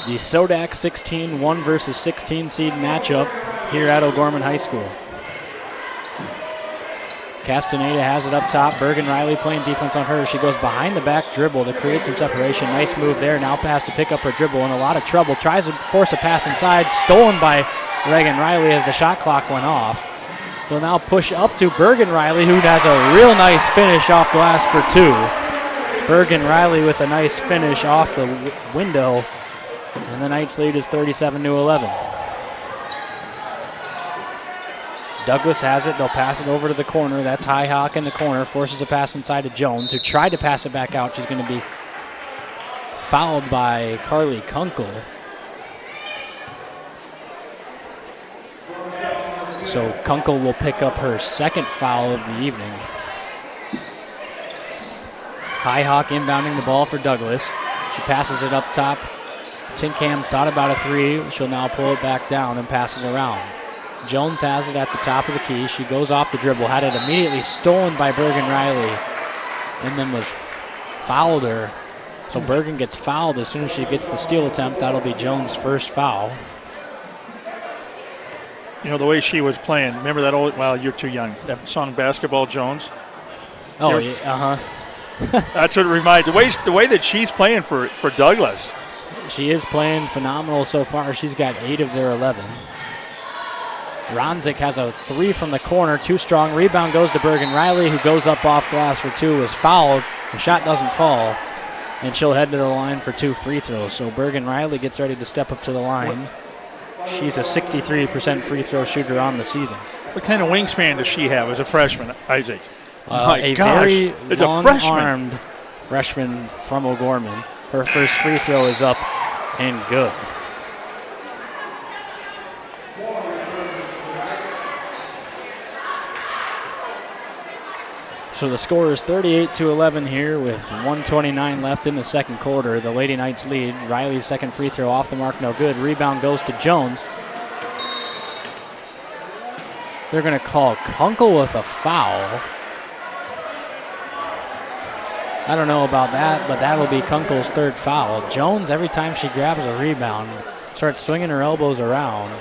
the SoDak 16 1 versus 16 seed matchup here at O'Gorman High School. Castaneda has it up top. Bergen Riley playing defense on her. She goes behind the back dribble to create some separation. Nice move there. Now pass to pick up her dribble in a lot of trouble. Tries to force a pass inside. Stolen by Reagan Riley as the shot clock went off. They'll now push up to Bergen Riley, who has a real nice finish off glass for 2. Bergen Riley with a nice finish off the window, and the Knights lead is 37-11. Douglas has it. They'll pass it over to the corner. That's Highhawk in the corner. Forces a pass inside to Jones, who tried to pass it back out. She's going to be fouled by Carly Kunkel. So Kunkel will pick up her second foul of the evening. Highhawk inbounding the ball for Douglas. She passes it up top. Tinkham thought about a 3. She'll now pull it back down and pass it around. Jones has it at the top of the key. She goes off the dribble, had it immediately stolen by Bergen Riley, and then was fouled her. So Bergen gets fouled as soon as she gets the steal attempt. That'll be Jones' first foul. You know, the way she was playing, remember that old, well, you're too young, that song Basketball Jones? Oh, yeah, uh-huh. That's what it reminds, the way that she's playing for Douglas. She is playing phenomenal so far. She's got 8 of their 11. Ronzik has a 3 from the corner, too strong. Rebound goes to Bergen Riley, who goes up off glass for 2, is fouled. The shot doesn't fall, and she'll head to the line for 2 free throws. So Bergen Riley gets ready to step up to the line. She's a 63% free throw shooter on the season. What kind of wingspan does she have as a freshman, Isaac? A very long-armed freshman from O'Gorman. Her first free throw is up and good. So the score is 38-11 here with 1:29 left in the second quarter. The Lady Knights lead. Riley's second free throw off the mark, no good. Rebound goes to Jones. They're going to call Kunkel with a foul. I don't know about that, but that'll be Kunkel's third foul. Jones, every time she grabs a rebound, starts swinging her elbows around.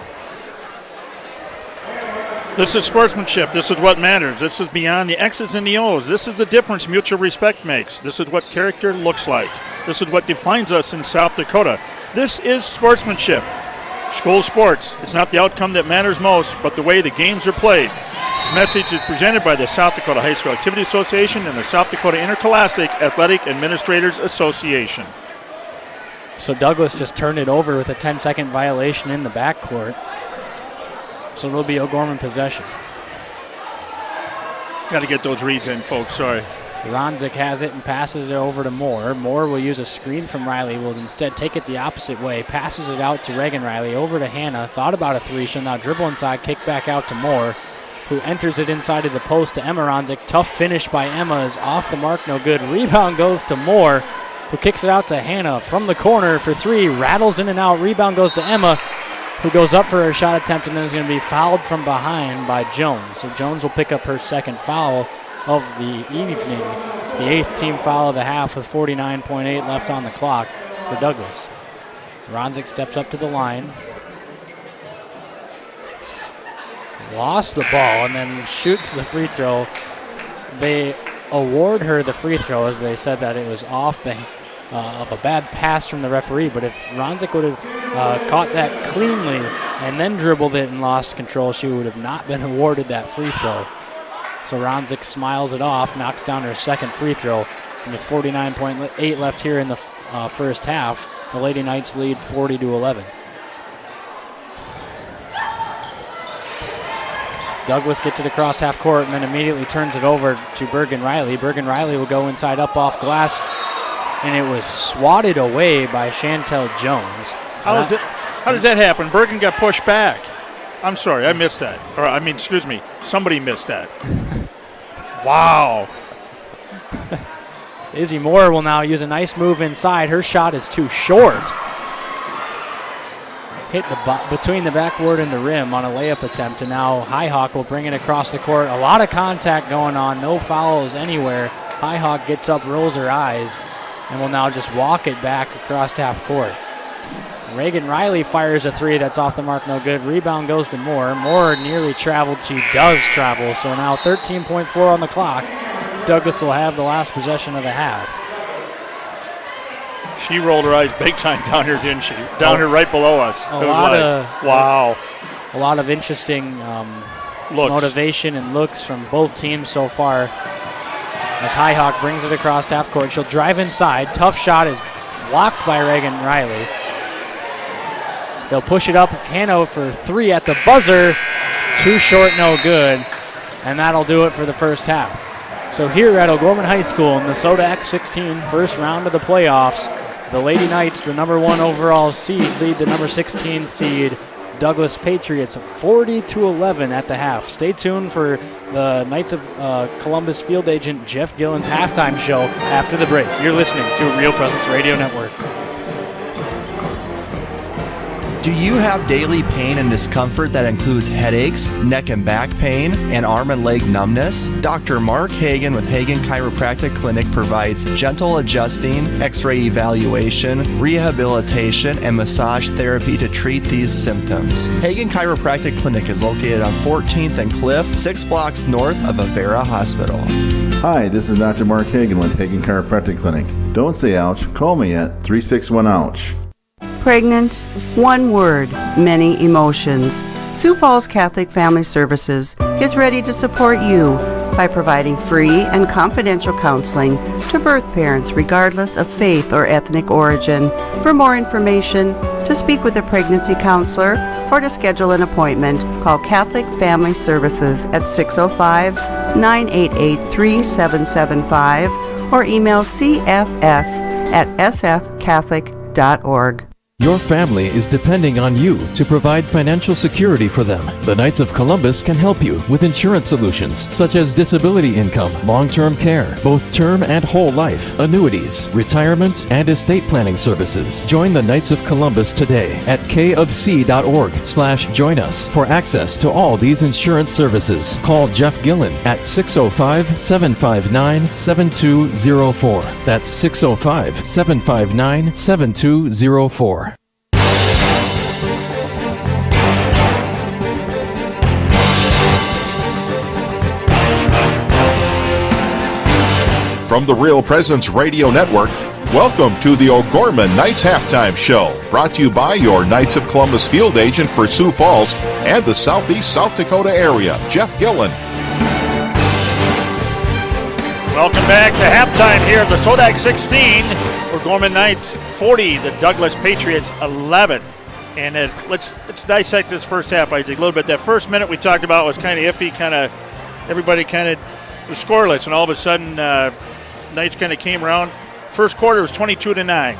This is sportsmanship. This is what matters. This is beyond the X's and the O's. This is the difference mutual respect makes. This is what character looks like. This is what defines us in South Dakota. This is sportsmanship. School sports. It's not the outcome that matters most, but the way the games are played. This message is presented by the South Dakota High School Activity Association and the South Dakota Interscholastic Athletic Administrators Association. So Douglas just turned it over with a 10-second violation in the backcourt. So it'll be O'Gorman possession. Got to get those reads in, folks. Sorry. Ronzik has it and passes it over to Moore. Moore will use a screen from Riley. Will instead take it the opposite way. Passes it out to Reagan Riley. Over to Hannah. Thought about a 3. She'll now dribble inside. Kick back out to Moore. who enters it inside of the post to Emma Ronzik. Tough finish by Emma is off the mark, no good. Rebound goes to Moore, who kicks it out to Hannah from the corner for three. Rattles in and out. Rebound goes to Emma, who goes up for her shot attempt and then is going to be fouled from behind by Jones. So Jones will pick up her second foul of the evening. It's the 8th team foul of the half with 49.8 left on the clock for Douglas. Ronzik steps up to the line. Lost the ball and then shoots the free throw. They award her the free throw as they said that it was off of a bad pass from the referee, but if Ronzik would have caught that cleanly and then dribbled it and lost control, she would have not been awarded that free throw. So Ronzik smiles it off, knocks down her second free throw, and with 49.8 left here in the first half, the Lady Knights lead 40-11. Douglas gets it across half court and then immediately turns it over to Bergen Riley. Bergen Riley will go inside up off glass, and it was swatted away by Chantel Jones. How does that happen? Bergen got pushed back. I'm sorry, I missed that. Excuse me, somebody missed that. Wow. Izzy Moore will now use a nice move inside. Her shot is too short. Hit between the backboard and the rim on a layup attempt, and now Highhawk will bring it across the court. A lot of contact going on, no fouls anywhere. Highhawk gets up, rolls her eyes, and will now just walk it back across half court. Reagan Riley fires a three that's off the mark, no good. Rebound goes to Moore. Moore nearly traveled. She does travel, so now 13.4 on the clock. Douglas will have the last possession of the half. She rolled her eyes big time down here, didn't she? Down here right below us. Wow. A lot of interesting motivation and looks from both teams so far. As Highhawk brings it across half court, she'll drive inside. Tough shot is blocked by Reagan Riley. They'll push it up. Hannah for three at the buzzer. Too short, no good. And that'll do it for the first half. So here at O'Gorman High School in the SoDak 16 first round of the playoffs, the Lady Knights, the number 1 overall seed, lead the number 16 seed Douglas Patriots 40-11 at the half. Stay tuned for the Knights of Columbus field agent Jeff Gillen's halftime show after the break. You're listening to Real Presence Radio Network. Do you have daily pain and discomfort that includes headaches, neck and back pain, and arm and leg numbness? Dr. Mark Hagan with Hagan Chiropractic Clinic provides gentle adjusting, x-ray evaluation, rehabilitation, and massage therapy to treat these symptoms. Hagan Chiropractic Clinic is located on 14th and Cliff, 6 blocks north of Avera Hospital. Hi, this is Dr. Mark Hagan with Hagan Chiropractic Clinic. Don't say ouch, call me at 361-OUCH. Pregnant, one word, many emotions. Sioux Falls Catholic Family Services is ready to support you by providing free and confidential counseling to birth parents regardless of faith or ethnic origin. For more information, to speak with a pregnancy counselor, or to schedule an appointment, call Catholic Family Services at 605-988-3775 or email cfs@sfcatholic.org. Your family is depending on you to provide financial security for them. The Knights of Columbus can help you with insurance solutions such as disability income, long-term care, both term and whole life, annuities, retirement, and estate planning services. Join the Knights of Columbus today at kofc.org/join us for access to all these insurance services. Call Jeff Gillen at 605-759-7204. That's 605-759-7204. From the Real Presence Radio Network, welcome to the O'Gorman Knights Halftime Show, brought to you by your Knights of Columbus field agent for Sioux Falls and the Southeast South Dakota area, Jeff Gillen. Welcome back to halftime here at the SoDak 16. O'Gorman Knights 40, the Douglas Patriots 11. And let's dissect this first half, Isaac, a little bit. That first minute we talked about was kind of iffy, everybody was scoreless, and all of a sudden Knights kind of came around. First quarter was 22-9.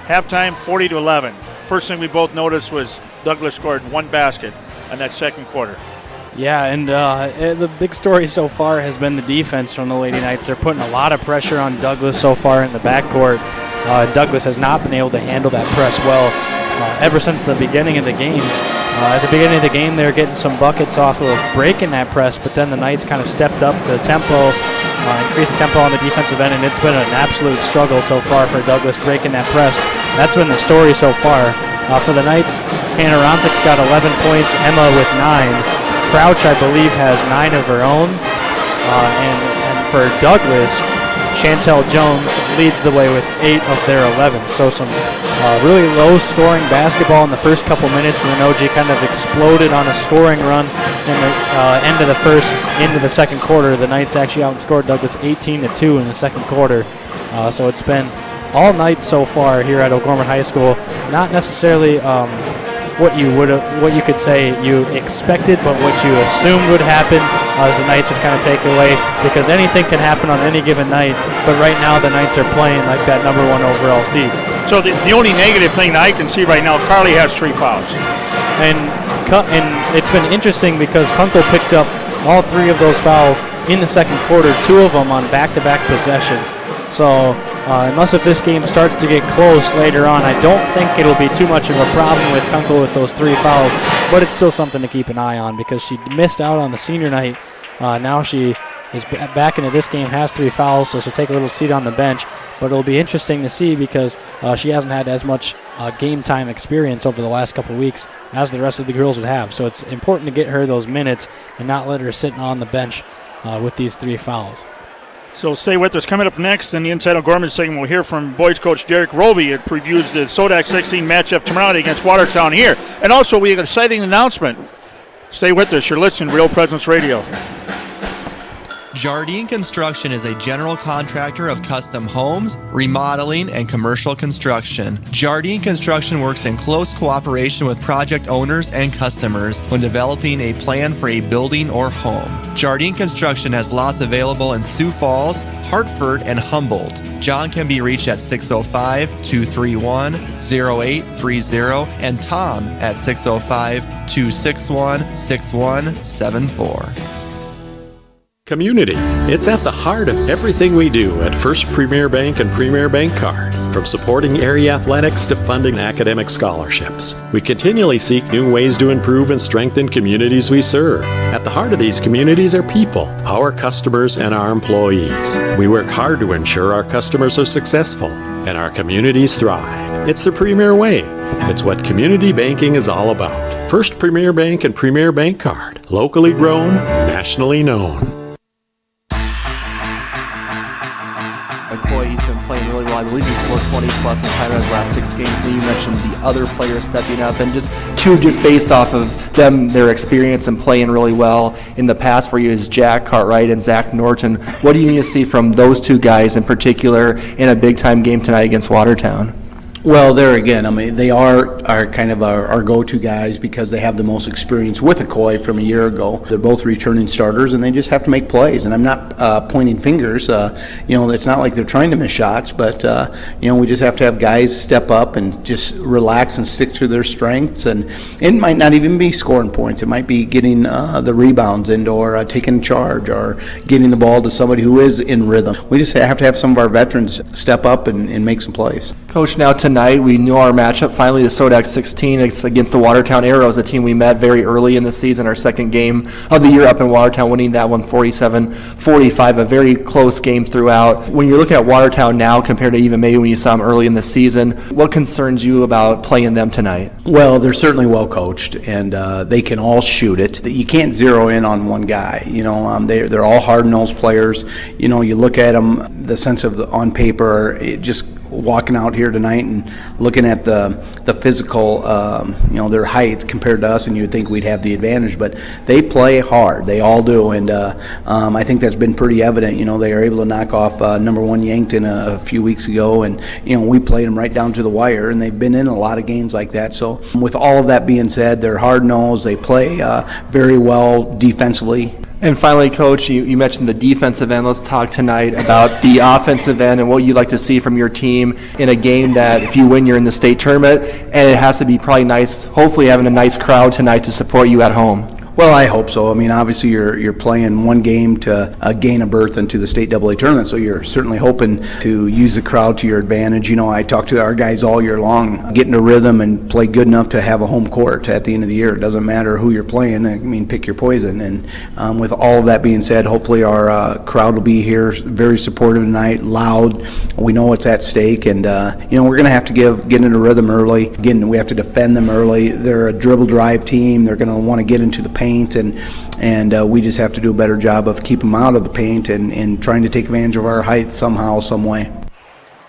Halftime 40-11. First thing we both noticed was Douglas scored one basket in that second quarter. Yeah, and the big story so far has been the defense from the Lady Knights. They're putting a lot of pressure on Douglas so far in the backcourt. Douglas has not been able to handle that press well ever since the beginning of the game. At the beginning of the game, they were getting some buckets off of breaking that press, but then the Knights kind of stepped up the tempo, increased the tempo on the defensive end, and it's been an absolute struggle so far for Douglas breaking that press. That's been the story so far. For the Knights, Hannah Ronzik's got 11 points, Emma with 9. Crouch, I believe, has 9 of her own. And for Douglas, Chantel Jones leads the way with 8 of their 11. So some really low-scoring basketball in the first couple minutes, and then OG kind of exploded on a scoring run in the end of the first, into the second quarter. The Knights actually outscored Douglas 18-2 in the second quarter. So it's been all night so far here at O'Gorman High School. Not necessarily what you could say you expected, but what you assumed would happen as the Knights would kind of take away, because anything can happen on any given night. But right now the Knights are playing like that number 1 overall seed. So the only negative thing that I can see right now, Carly has 3 fouls. And it's been interesting because Kunkel picked up all 3 of those fouls in the second quarter, 2 of them on back-to-back possessions. So unless if this game starts to get close later on, I don't think it'll be too much of a problem with Kunkel with those 3 fouls, but it's still something to keep an eye on because she missed out on the senior night. Now she is back into this game, has 3 fouls, so she'll take a little seat on the bench. But it'll be interesting to see because she hasn't had as much game time experience over the last couple of weeks as the rest of the girls would have. So it's important to get her those minutes and not let her sitting on the bench with these 3 fouls. So stay with us. Coming up next in the Inside O'Gorman segment, we'll hear from boys coach Derek Roby. It previews the SoDak 16 matchup tomorrow night against Watertown here. And also we have an exciting announcement. Stay with us. You're listening to Real Presence Radio. Jardine Construction is a general contractor of custom homes, remodeling, and commercial construction. Jardine Construction works in close cooperation with project owners and customers when developing a plan for a building or home. Jardine Construction has lots available in Sioux Falls, Hartford, and Humboldt. John can be reached at 605-231-0830 and Tom at 605-261-6174. Community. It's at the heart of everything we do at First Premier Bank and Premier Bank Card. From supporting area athletics to funding academic scholarships, we continually seek new ways to improve and strengthen communities we serve. At the heart of these communities are people, our customers, and our employees. We work hard to ensure our customers are successful and our communities thrive. It's the Premier Way. It's what community banking is all about. First Premier Bank and Premier Bank Card. Locally grown, nationally known. McCoy, he's been playing really well. I believe he scored 20-plus in 5 of his last 6 games. Then you mentioned the other players stepping up, and just based off of them, their experience and playing really well in the past for you is Jack Cartwright and Zach Norton. What do you need to see from those 2 guys in particular in a big-time game tonight against Watertown? Well, there again, I mean, they are kind of our go-to guys because they have the most experience with McCoy from a year ago. They're both returning starters, and they just have to make plays. And I'm not pointing fingers. It's not like they're trying to miss shots, but, we just have to have guys step up and just relax and stick to their strengths. And it might not even be scoring points. It might be getting the rebounds and or taking charge or getting the ball to somebody who is in rhythm. We just have to have some of our veterans step up and make some plays. Coach, now tonight we know our matchup. Finally, the SoDak 16 against the Watertown Arrows, a team we met very early in the season, our second game of the year up in Watertown, winning that one 47-45, a very close game throughout. When you're looking at Watertown now compared to even maybe when you saw them early in the season, what concerns you about playing them tonight? Well, they're certainly well coached, and they can all shoot it. You can't zero in on one guy. They're all hard-nosed players. You look at them, the sense of on paper, it just walking out here tonight and looking at the physical, their height compared to us, and you'd think we'd have the advantage, but they play hard. They all do, and I think that's been pretty evident. They are able to knock off number 1 Yankton a few weeks ago, and we played them right down to the wire, and they've been in a lot of games like that. So with all of that being said, they're hard-nosed. They play very well defensively. And finally, Coach, you mentioned the defensive end. Let's talk tonight about the offensive end and what you'd like to see from your team in a game that, if you win, you're in the state tournament, and it has to be probably nice, hopefully having a nice crowd tonight to support you at home. Well, I hope so. I mean, obviously you're playing one game to gain a berth into the state AA tournament, so you're certainly hoping to use the crowd to your advantage. You know, I talk to our guys all year long, get in a rhythm and play good enough to have a home court at the end of the year. It doesn't matter who you're playing. I mean, pick your poison. And with all of that being said, hopefully our crowd will be here, very supportive tonight, loud. We know what's at stake, and we're going to have to get into rhythm early. Again, we have to defend them early. They're a dribble drive team. They're going to want to get into the paint, and we just have to do a better job of keeping them out of the paint and trying to take advantage of our height somehow, some way.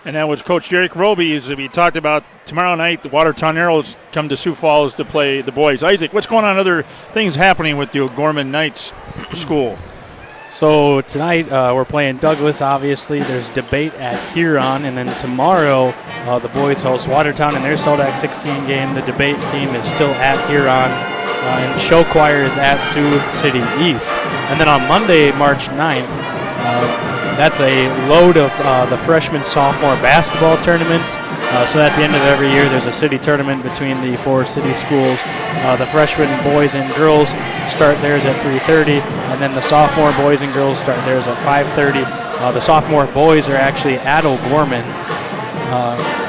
And that was Coach Jerick Roby. As we talked about tomorrow night, the Watertown Arrows come to Sioux Falls to play the boys. Isaac, what's going on? Other things happening with the O'Gorman Knights school? So tonight we're playing Douglas, obviously. There's debate at Huron, and then tomorrow the boys host Watertown in their SoDak 16 game. The debate team is still at Huron, and show choir is at Sioux City East. And then on Monday, March 9th, that's a load of the freshman-sophomore basketball tournaments. So at the end of every year, there's a city tournament between the 4 city schools. The freshman boys and girls start theirs at 3:30, and then the sophomore boys and girls start theirs at 5:30. The sophomore boys are actually at O'Gorman,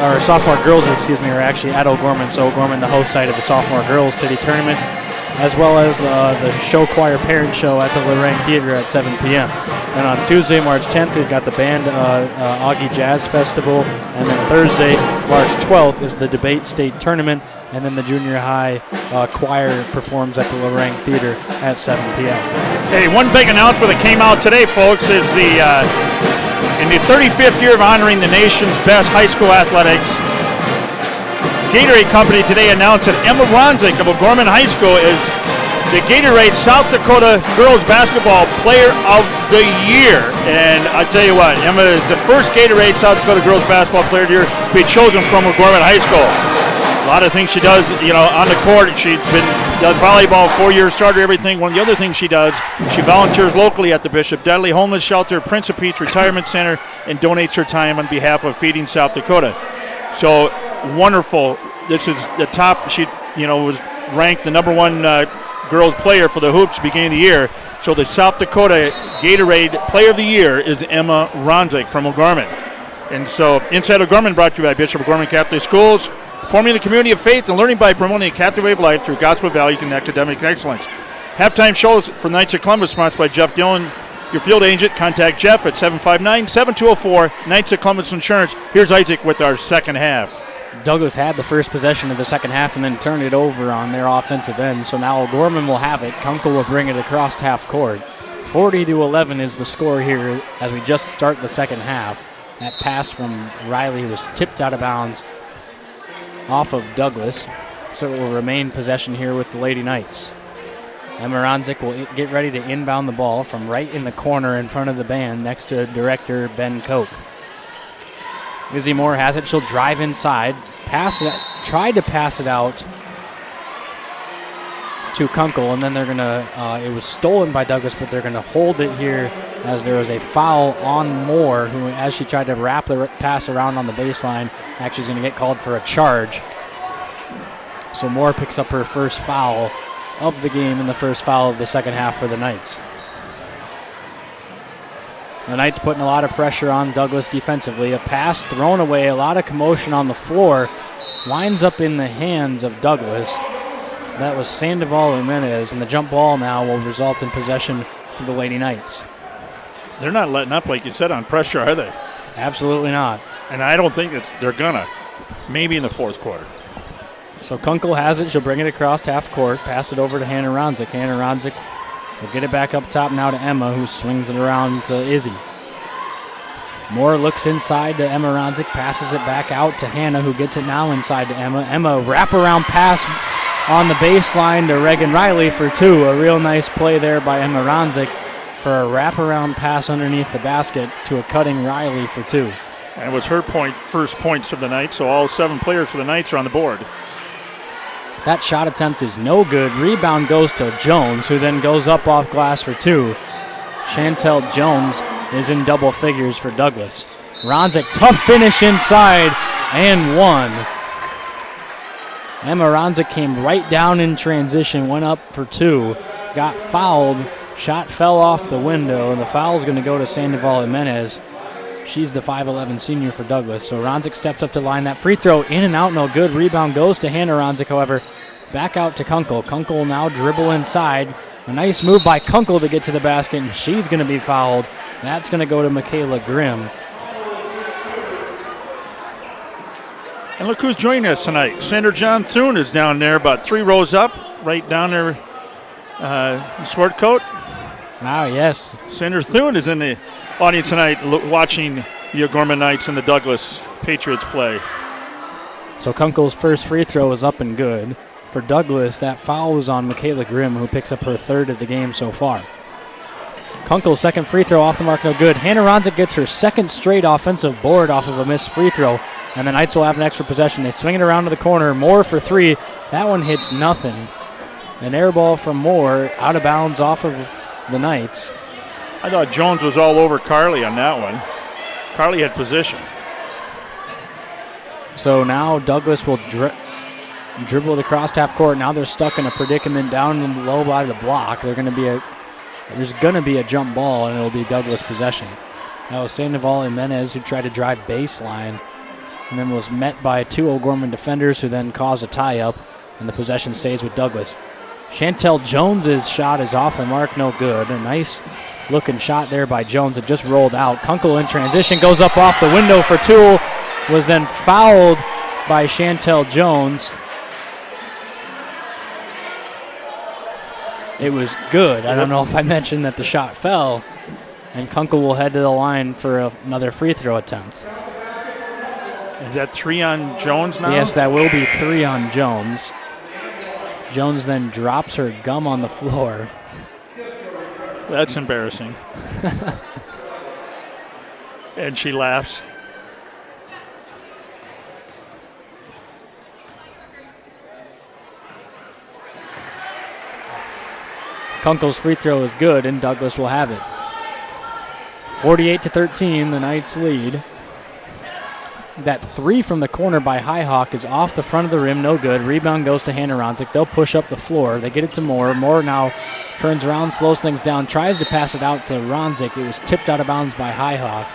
or sophomore girls, are actually at O'Gorman. So O'Gorman, the host site of the sophomore girls city tournament, as well as the show choir parent show at the Lorraine Theater at 7 p.m. And on Tuesday, March 10th, we've got the band Augie Jazz Festival. And then Thursday, March 12th, is the debate state tournament. And then the junior high choir performs at the Lorraine Theater at 7 p.m. Hey, one big announcement that came out today, folks, is in the 35th year of honoring the nation's best high school athletics, Gatorade Company today announced that Emma Ronzik of O'Gorman High School is the Gatorade South Dakota Girls Basketball Player of the Year. And I tell you what, Emma is the first Gatorade South Dakota Girls Basketball Player of the Year to be chosen from O'Gorman High School. A lot of things she does, on the court. She does volleyball, 4-year starter, everything. One of the other things she does, she volunteers locally at the Bishop Dudley Homeless Shelter, Prince of Peach Retirement Center, and donates her time on behalf of Feeding South Dakota. So wonderful. This is the top. She, was ranked the number one girls player for the Hoops beginning of the year. So the South Dakota Gatorade Player of the Year is Emma Ronzik from O'Gorman. And so Inside O'Gorman brought to you by Bishop O'Gorman Catholic Schools, forming the community of faith and learning by promoting a Catholic way of life through gospel values and academic excellence. Halftime shows for Knights of Columbus, sponsored by Jeff Dillon, your field agent. Contact Jeff at 759-7204, Knights of Columbus Insurance. Here's Isaac with our second half. Douglas had the first possession of the second half and then turned it over on their offensive end. So now O'Gorman will have it. Kunkel will bring it across half court. 40-11 is the score here as we just start the second half. That pass from Riley was tipped out of bounds off of Douglas. So it will remain possession here with the Lady Knights. Emma Ronzik will get ready to inbound the ball from right in the corner in front of the band next to director Ben Koch. Izzy Moore has it. She'll drive inside. Tried to pass it out to Kunkel, and then they're going to, it was stolen by Douglas, but they're going to hold it here as there was a foul on Moore, who, as she tried to wrap the pass around on the baseline, actually is going to get called for a charge. So Moore picks up her first foul of the game and the first foul of the second half for the Knights. The Knights putting a lot of pressure on Douglas defensively. A pass thrown away, a lot of commotion on the floor. Winds up in the hands of Douglas. That was Sandoval Jimenez, and the jump ball now will result in possession for the Lady Knights. They're not letting up, like you said, on pressure, are they? Absolutely not. And I don't think they're gonna. Maybe in the fourth quarter. So Kunkel has it. She'll bring it across half court, pass it over to Hannah Ronzik. Hannah Ronzik will get it back up top now to Emma, who swings it around to Izzy. Moore looks inside to Emma Ronzik, passes it back out to Hannah, who gets it now inside to Emma. Emma wraparound pass on the baseline to Reagan Riley for two. A real nice play there by Emma Ronzik for a wraparound pass underneath the basket to a cutting Riley for two. And it was her first points of the night, so all 7 players for the Knights are on the board. That shot attempt is no good. Rebound goes to Jones, who then goes up off glass for two. Chantel Jones is in double figures for Douglas. Ronzik, tough finish inside, and one. Emma Ronzik came right down in transition, went up for two. got fouled. Shot fell off the window, and the foul's going to go to Sandoval Jimenez. She's the 5'11 senior for Douglas. So Ronzik steps up to line that free throw. In and out, no good. Rebound goes to Hannah Ronzik, however. Back out to Kunkel. Kunkel now dribble inside. A nice move by Kunkel to get to the basket, and she's going to be fouled. That's going to go to Makayla Grimm. And look who's joining us tonight. Senator John Thune is down there about 3 rows up, right down there in sport coat. Ah, yes. Senator Thune is in the audience tonight watching the O'Gorman Knights and the Douglas Patriots play. So Kunkel's first free throw is up and good. For Douglas, that foul was on Makayla Grimm, who picks up her 3rd of the game so far. Kunkel's second free throw off the mark, no good. Hannah Ronzik gets her 2nd straight offensive board off of a missed free throw, and the Knights will have an extra possession. They swing it around to the corner. Moore for 3. That one hits nothing. An air ball from Moore, out of bounds off of the Knights. I thought Jones was all over Carly on that one. Carly had position. So now Douglas will dribble it across half court. Now they're stuck in a predicament down low by the block. There's going to be a jump ball, and it'll be Douglas possession. That was Sandoval Jimenez who tried to drive baseline and then was met by 2 O'Gorman defenders who then caused a tie-up, and the possession stays with Douglas. Chantel Jones's shot is off the mark, no good. A nice looking shot there by Jones. It just rolled out. Kunkel in transition goes up off the window for 2, was then fouled by Chantel Jones. It was good. I don't know if I mentioned that the shot fell, and Kunkel will head to the line for another free throw attempt. Is that 3 on Jones now? Yes, that will be 3 on Jones. Jones then drops her gum on the floor. That's embarrassing. And she laughs. Kunkel's free throw is good, and Douglas will have it. 48-13, the Knights lead. That 3 from the corner by Highhawk is off the front of the rim, no good. Rebound goes to Hannah Ronzik. They'll push up the floor. They get it to Moore. Moore now turns around, slows things down, tries to pass it out to Ronzik. It was tipped out of bounds by Highhawk.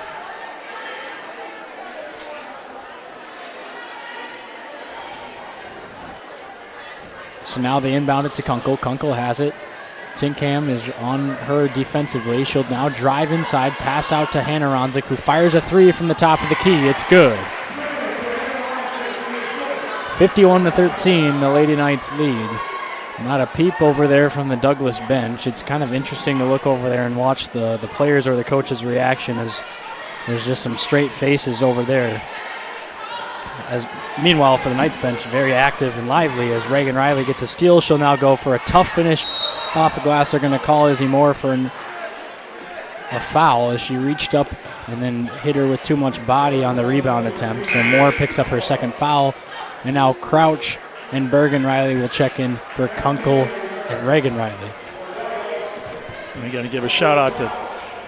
So now they inbound it to Kunkel. Kunkel has it. Tinkham is on her defensively. She'll now drive inside, pass out to Hannah Ronzik, who fires a 3 from the top of the key. It's good. 51-13, the Lady Knights lead. Not a peep over there from the Douglas bench. It's kind of interesting to look over there and watch the players or the coach's reaction, as there's just some straight faces over there. Meanwhile, for the Knights bench, very active and lively as Reagan Riley gets a steal. She'll now go for a tough finish off the glass. They're going to call Izzy Moore for a foul as she reached up and then hit her with too much body on the rebound attempt. So Moore picks up her 2nd foul, and now Crouch and Bergen Riley will check in for Kunkel and Reagan Riley. We got to give a shout out to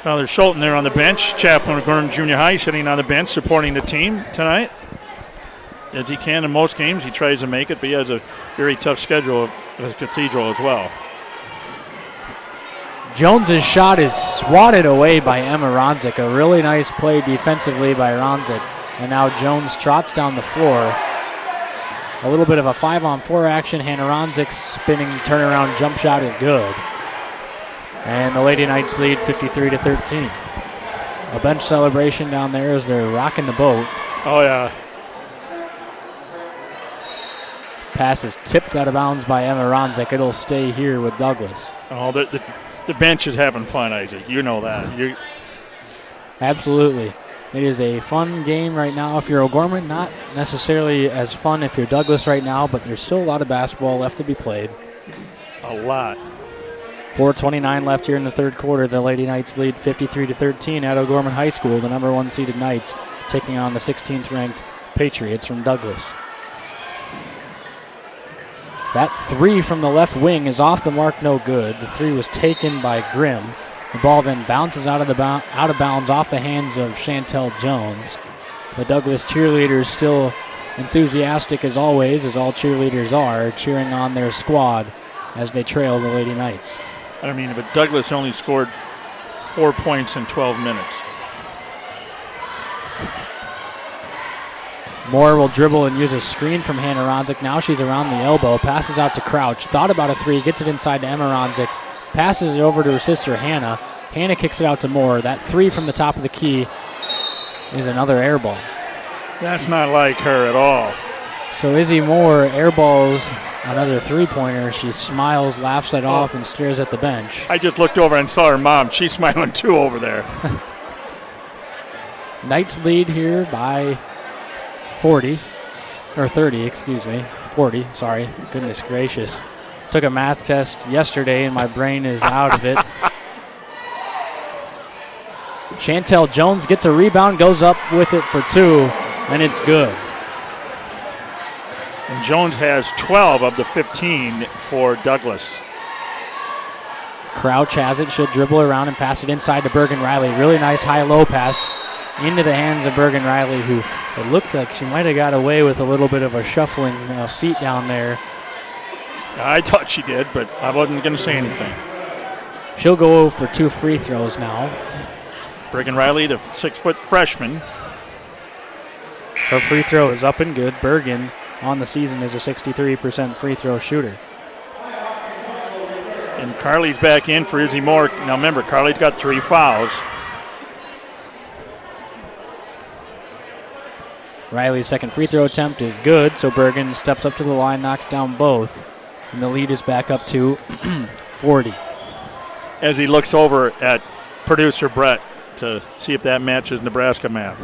Father Schulten there on the bench. Chaplain of Gorham Junior High sitting on the bench supporting the team tonight. As he can in most games, he tries to make it, but he has a very tough schedule of Cathedral as well. Jones's shot is swatted away by Emma Ronzik. A really nice play defensively by Ronzik. And now Jones trots down the floor. A little bit of a 5-on-4 action. Hannah Ronzik's spinning turnaround jump shot is good. And the Lady Knights lead 53-13. A bench celebration down there as they're rocking the boat. Oh, yeah. Pass is tipped out of bounds by Emma Ronzik. It'll stay here with Douglas. Oh, the bench is having fun, Isaac. You know that. Absolutely. It is a fun game right now if you're O'Gorman. Not necessarily as fun if you're Douglas right now, but there's still a lot of basketball left to be played. A lot. 4:29 left here in the 3rd quarter. The Lady Knights lead 53-13 at O'Gorman High School. The number 1 seeded Knights taking on the 16th ranked Patriots from Douglas. That 3 from the left wing is off the mark, no good. The 3 was taken by Grimm. The ball then bounces out of bounds off the hands of Chantel Jones. The Douglas cheerleaders still enthusiastic as always, as all cheerleaders are, cheering on their squad as they trail the Lady Knights. I mean, but Douglas only scored 4 points in 12 minutes. Moore will dribble and use a screen from Hannah Ronzik. Now she's around the elbow, passes out to Crouch. Thought about a three, gets it inside to Emma Ronzik, passes it over to her sister Hannah. Hannah kicks it out to Moore. That three from the top of the key is another air ball. That's not like her at all. So Izzy Moore airballs another three-pointer. She smiles, laughs it off, and stares at the bench. I just looked over and saw her mom. She's smiling too over there. Knights lead here by 40, or 30, excuse me. 40, sorry. Goodness gracious. Took a math test yesterday and my brain is out of it. Chantel Jones gets a rebound, goes up with it for two, and it's good. And Jones has 12 of the 15 for Douglas. Crouch has it. She'll dribble around and pass it inside to Bergen Riley. Really nice high-low pass into the hands of Bergen Riley, who it looked like she might have got away with a little bit of a shuffling feet down there. I thought she did, but I wasn't going to say anything. She'll go for two free throws now. Bergen Riley, the 6-foot freshman. Her free throw is up and good. Bergen on the season is a 63% free throw shooter. And Carly's back in for Izzy Moore. Now remember, Carly's got 3 fouls. Riley's second free throw attempt is good, so Bergen steps up to the line, knocks down both, and the lead is back up to 40. As he looks over at producer Brett to see if that matches Nebraska math.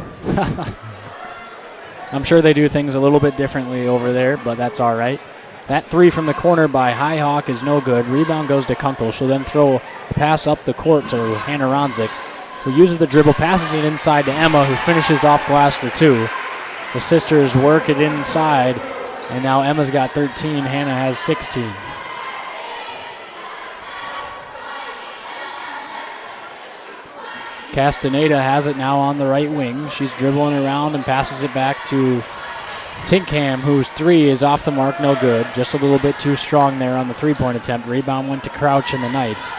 I'm sure they do things a little bit differently over there, but that's all right. That three from the corner by High Hawk is no good. Rebound goes to Kunkel. She'll then throw a pass up the court to Hannah Ronzik, who uses the dribble, passes it inside to Emma, who finishes off glass for two. The sisters work it inside, and now Emma's got 13. Hannah has 16. Castaneda has it now on the right wing. She's dribbling around and passes it back to Tinkham, whose three is off the mark, no good. Just a little bit too strong there on the three-point attempt. Rebound went to Crouch and the Knights.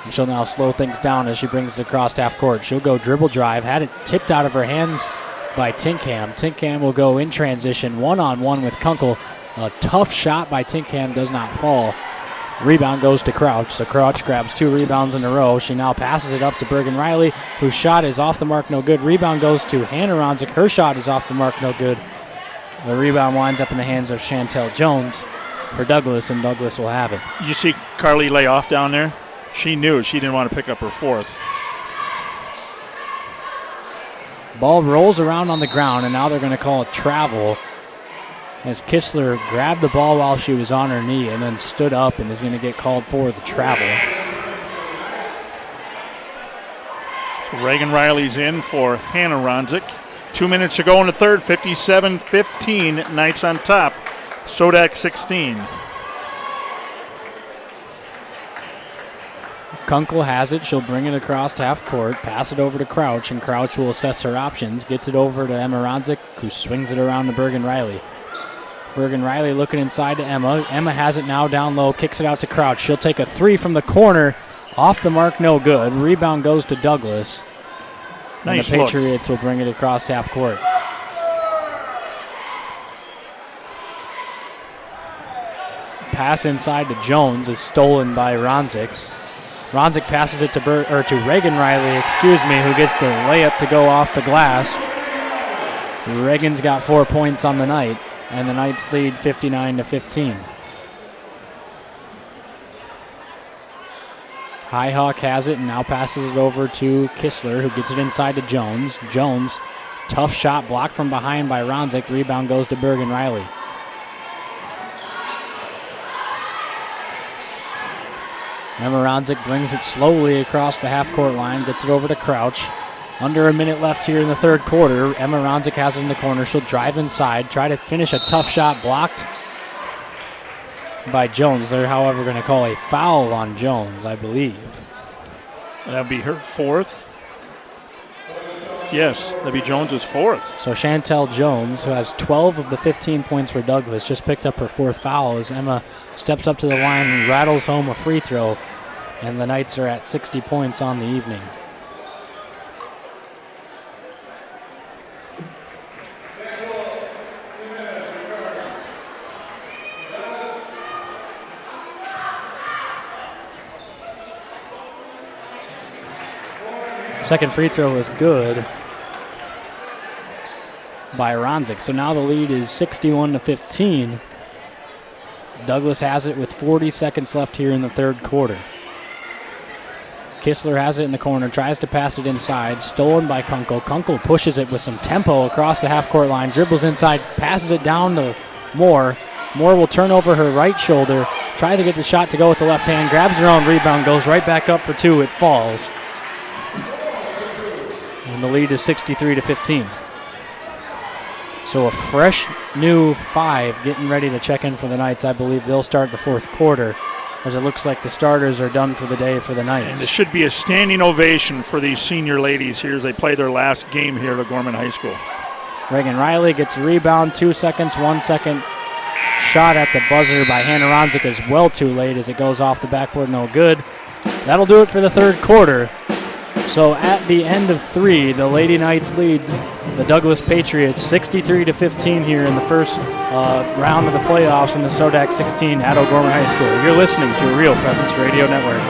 And she'll now slow things down as she brings it across half court. She'll go dribble drive, had it tipped out of her hands by Tinkham. Tinkham will go in transition, one-on-one with Kunkel. A tough shot by Tinkham does not fall. Rebound goes to Crouch, so Crouch grabs 2 rebounds in a row. She now passes it up to Bergen Riley, whose shot is off the mark, no good. Rebound goes to Hannah Ronzik. Her shot is off the mark, no good. The rebound winds up in the hands of Chantel Jones for Douglas, and Douglas will have it. You see Carly lay off down there? She knew she didn't want to pick up her fourth. Ball rolls around on the ground, and now they're going to call a travel as Kistler grabbed the ball while she was on her knee and then stood up and is going to get called for the travel. So Reagan Riley's in for Hannah Ronzik. 2 minutes to go in the third, 57-15, Knights on top. SoDak 16. Kunkel has it. She'll bring it across half court, pass it over to Crouch, and Crouch will assess her options. Gets it over to Emma Ronzik, who swings it around to Bergen Riley. Bergen Riley looking inside to Emma. Emma has it now down low, kicks it out to Crouch. She'll take a three from the corner. Off the mark, no good. Rebound goes to Douglas. Nice and the look. Patriots will bring it across half court. Pass inside to Jones is stolen by Ronzik. Ronzik passes it to Reagan Riley, who gets the layup to go off the glass. Reagan's got 4 points on the night, and the Knights lead 59-15. High Hawk has it and now passes it over to Kistler, who gets it inside to Jones. Jones, tough shot blocked from behind by Ronzik. Rebound goes to Bergen Riley. Emma Ronzik brings it slowly across the half-court line, gets it over to Crouch. Under a minute left here in the third quarter. Emma Ronzik has it in the corner. She'll drive inside, try to finish a tough shot blocked by Jones. They're, however, going to call a foul on Jones, I believe. That'll be her fourth. Yes, that'll be Jones's fourth. So Chantel Jones, who has 12 of the 15 points for Douglas, just picked up her fourth foul as Emma steps up to the line and rattles home a free throw. And the Knights are at 60 points on the evening. Second free throw is good by Ronzik. So now the lead is 61-15. Douglas has it with 40 seconds left here in the third quarter. Kistler has it in the corner, tries to pass it inside, stolen by Kunkel. Kunkel pushes it with some tempo across the half-court line, dribbles inside, passes it down to Moore. Moore will turn over her right shoulder, try to get the shot to go with the left hand, grabs her own rebound, goes right back up for two, it falls. And the lead is 63-15. So a fresh new 5 getting ready to check in for the Knights. I believe they'll start the fourth quarter, as it looks like the starters are done for the day for the Knights. And this should be a standing ovation for these senior ladies here as they play their last game here at Gorman High School. Reagan Riley gets a rebound, 2 seconds, 1 second. Shot at the buzzer by Hannah Ronzik is well too late as it goes off the backboard, no good. That'll do it for the third quarter. So at the end of 3, the Lady Knights lead the Douglas Patriots 63-15 here in the first round of the playoffs in the SoDak 16 at O'Gorman High School. You're listening to Real Presence Radio Network.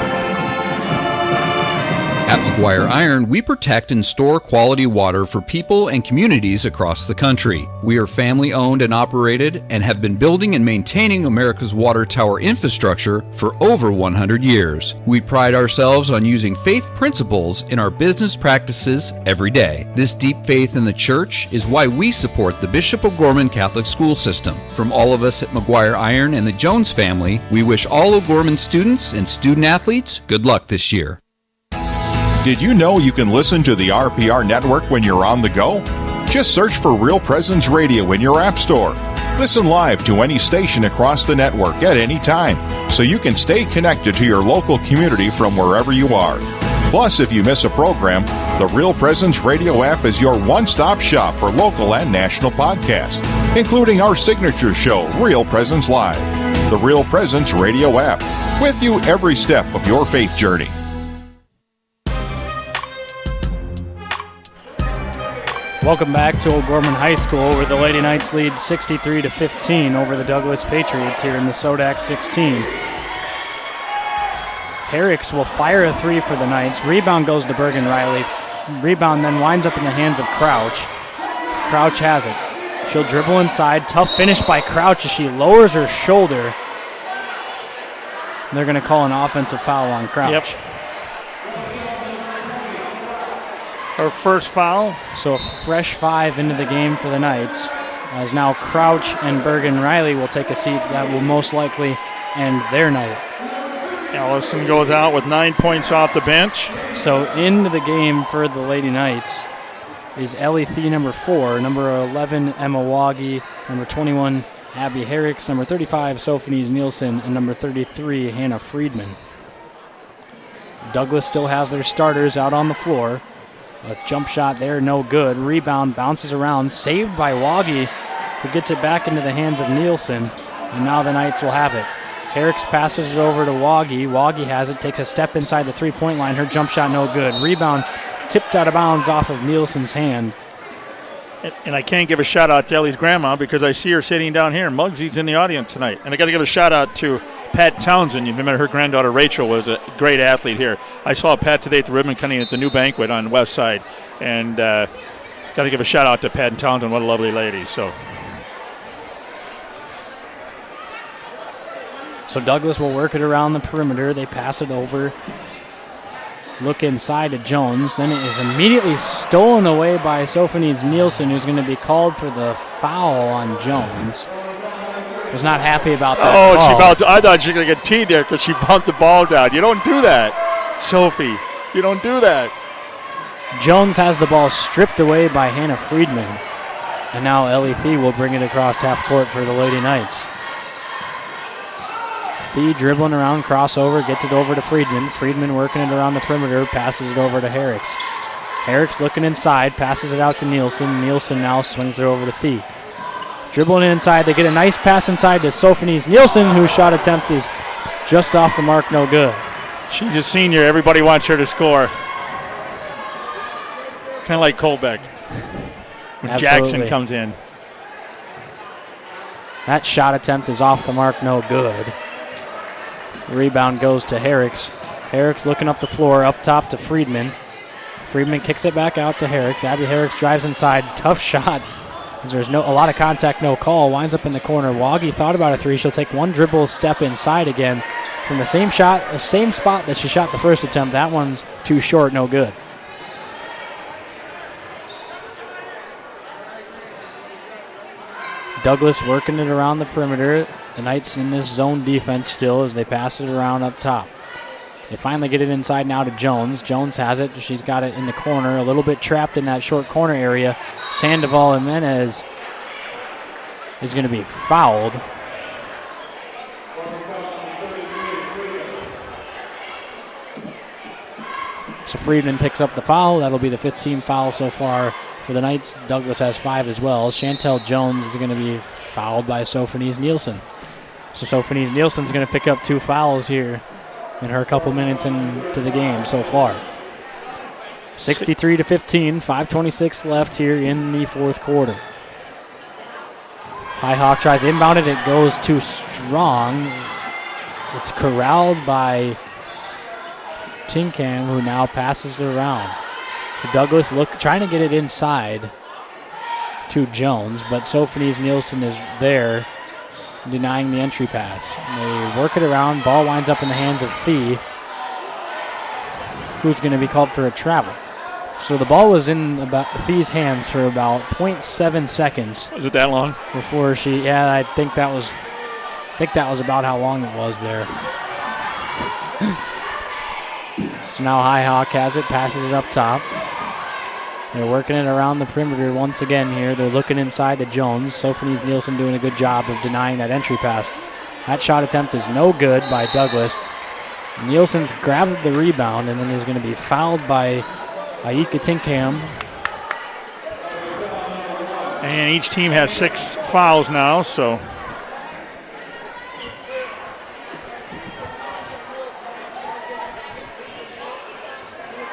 At McGuire Iron, we protect and store quality water for people and communities across the country. We are family-owned and operated and have been building and maintaining America's water tower infrastructure for over 100 years. We pride ourselves on using faith principles in our business practices every day. This deep faith in the church is why we support the Bishop O'Gorman Catholic School System. From all of us at McGuire Iron and the Jones family, we wish all O'Gorman students and student-athletes good luck this year. Did you know you can listen to the RPR network when you're on the go? Just search for Real Presence Radio in your app store. Listen live to any station across the network at any time, so you can stay connected to your local community from wherever you are. Plus, if you miss a program, the Real Presence Radio app is your one-stop shop for local and national podcasts, including our signature show, Real Presence Live. The Real Presence Radio app, with you every step of your faith journey. Welcome back to O'Gorman High School, where the Lady Knights lead 63-15 over the Douglas Patriots here in the SoDak 16. Herricks will fire a 3 for the Knights. Rebound goes to Bergen Riley. Rebound then winds up in the hands of Crouch. Crouch has it. She'll dribble inside. Tough finish by Crouch as she lowers her shoulder. They're going to call an offensive foul on Crouch. Yep. Her first foul. So a fresh 5 into the game for the Knights, as now Crouch and Bergen Riley will take a seat that will most likely end their night. Allison goes out with 9 points off the bench. So into the game for the Lady Knights is Ellie Thie, number 4, number 11, Emma Waggy, number 21, Abby Herricks, number 35, Sophie Nielsen, and number 33, Hannah Friedman. Douglas still has their starters out on the floor. A jump shot there, no good. Rebound bounces around, saved by Waggy, who gets it back into the hands of Nielsen. And now the Knights will have it. Herricks passes it over to Waggy. Waggy has it, takes a step inside the three-point line. Her jump shot, no good. Rebound tipped out of bounds off of Nielsen's hand. And I can't give a shout-out to Ellie's grandma because I see her sitting down here. Muggsy's in the audience tonight. And I got to give a shout-out to Pat Townsend. You've met her granddaughter Rachel was a great athlete here. I saw Pat today at the ribbon cutting at the new banquet on the west side. And got to give a shout-out to Pat Townsend. What a lovely lady. So Douglas will work it around the perimeter. They pass it over. Look inside to Jones. Then it is immediately stolen away by Sophonies Nielsen, who's going to be called for the foul on Jones. Was not happy about that call. I thought she was going to get teed there because she bumped the ball down. You don't do that, Sophie. You don't do that. Jones has the ball stripped away by Hannah Friedman. And now Ellie Thie will bring it across half court for the Lady Knights. Thie dribbling around, crossover, gets it over to Friedman. Friedman working it around the perimeter, passes it over to Herricks. Herricks looking inside, passes it out to Nielsen. Nielsen now swings it over to Thie. Dribbling inside, they get a nice pass inside to Sophonies Nielsen, whose shot attempt is just off the mark, no good. She's a senior. Everybody wants her to score. Kind of like Colbeck when Jackson comes in. That shot attempt is off the mark, no good. Rebound goes to Herricks. Herricks looking up the floor, up top to Friedman. Friedman kicks it back out to Herricks. Abby Herricks drives inside. Tough shot. There's a lot of contact, no call. Winds up in the corner. Woggy thought about a three. She'll take one dribble step inside again from the same shot, the same spot that she shot the first attempt. That one's too short, no good. Douglas working it around the perimeter. The Knights in this zone defense still as they pass it around up top. They finally get it inside now to Jones. Jones has it. She's got it in the corner, a little bit trapped in that short corner area. Sandoval Jimenez is going to be fouled. So Friedman picks up the foul. That'll be the 15th foul so far for the Knights. Douglas has 5 as well. Chantel Jones is going to be fouled by Sophanese Nielsen. So Sophanese Nielsen's going to pick up 2 fouls here in her couple minutes into the game so far. 63-15, 5:26 left here in the fourth quarter. High Hawk tries to inbound it. It goes too strong. It's corralled by Tinkham, who now passes it around. So Douglas trying to get it inside to Jones, but Sophanese Nielsen is there denying the entry pass. And they work it around. Ball winds up in the hands of Thee, who's going to be called for a travel. So the ball was in about Thee's hands for about 0.7 seconds. Was it that long? Before she, yeah, I think that was about how long it was there. So now High Hawk has it, passes it up top. They're working it around the perimeter once again here. They're looking inside to Jones. Sophanese Nielsen doing a good job of denying that entry pass. That shot attempt is no good by Douglas. Nielsen's grabbed the rebound and then is going to be fouled by Aika Tinkham. And each team has 6 fouls now, so.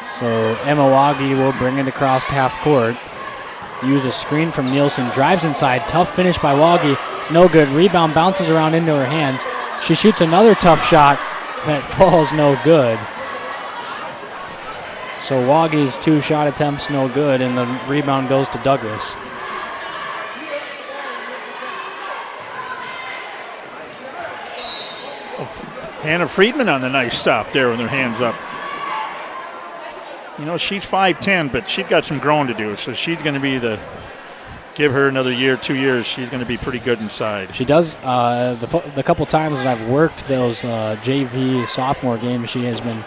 So Emma Waggy will bring it across half court. Use a screen from Nielsen. Drives inside. Tough finish by Waggy. It's no good. Rebound bounces around into her hands. She shoots another tough shot that falls no good. So Waggy's 2 shot attempts no good, and the rebound goes to Douglas. Hannah Friedman on the nice stop there with her hands up. You know, she's 5'10", but she's got some growing to do, so she's going to be give her another year, 2 years, she's going to be pretty good inside. She does. The couple times that I've worked those JV sophomore games, she has been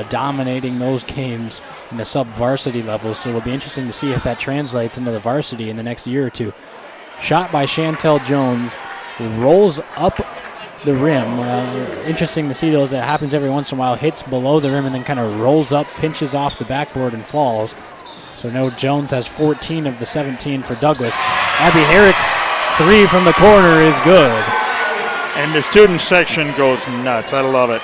dominating those games in the sub-varsity level, so it'll be interesting to see if that translates into the varsity in the next year or two. Shot by Chantel Jones, rolls up the rim. Interesting to see those. That happens every once in a while. Hits below the rim and then kind of rolls up, pinches off the backboard and falls. So no, Jones has 14 of the 17 for Douglas. Abby Herrick's 3 from the corner is good. And the student section goes nuts. I love it.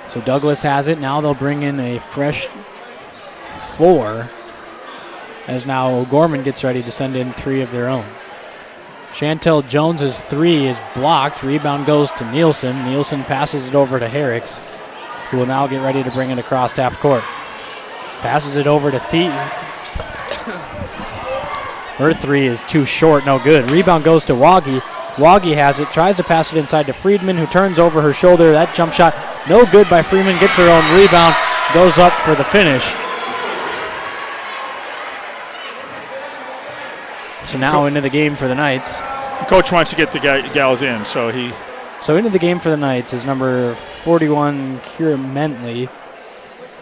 So Douglas has it. Now they'll bring in a fresh 4 as now O'Gorman gets ready to send in 3 of their own. Chantel Jones's 3 is blocked. Rebound goes to Nielsen. Nielsen passes it over to Herricks, who will now get ready to bring it across half court. Passes it over to Thee. Her 3 is too short, no good. Rebound goes to Waggy. Waggy has it, tries to pass it inside to Friedman, who turns over her shoulder. That jump shot, no good by Friedman, gets her own rebound, goes up for the finish. So now into the game for the Knights. Coach wants to get the gals in, so he... So into the game for the Knights is number 41, Kira Mentley.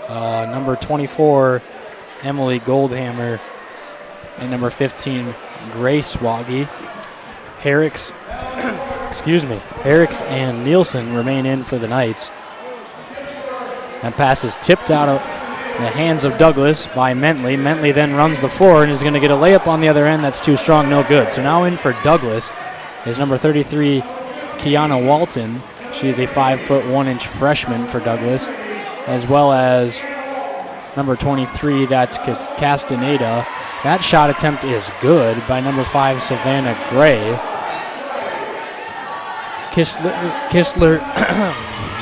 Number 24, Emily Goldhammer. And number 15, Grace Waggy. Herricks and Nielsen remain in for the Knights. That pass is tipped out of the hands of Douglas by Mentley. Mentley then runs the floor and is going to get a layup on the other end. That's too strong, no good. So now in for Douglas is number 33, Kiana Walton. She is a 5' 1" freshman for Douglas, as well as number 23, that's Castaneda. That shot attempt is good by number 5, Savannah Gray. Kistler,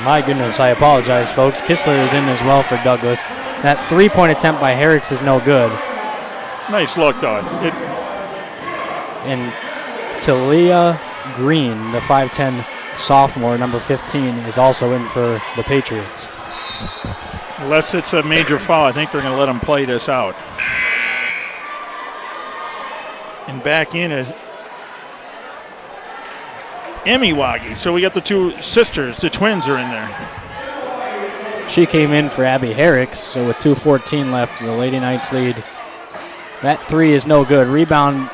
my goodness, I apologize, folks. Kistler is in as well for Douglas. That 3-point attempt by Herricks is no good. Nice look, though. And Talia Green, the 5'10" sophomore, number 15, is also in for the Patriots. Unless it's a major foul, I think they're going to let him play this out. And back in is Emiwagi. So we got the two sisters, the twins are in there. She came in for Abby Herricks, so with 2:14 left, the Lady Knights lead. That 3 is no good. Rebound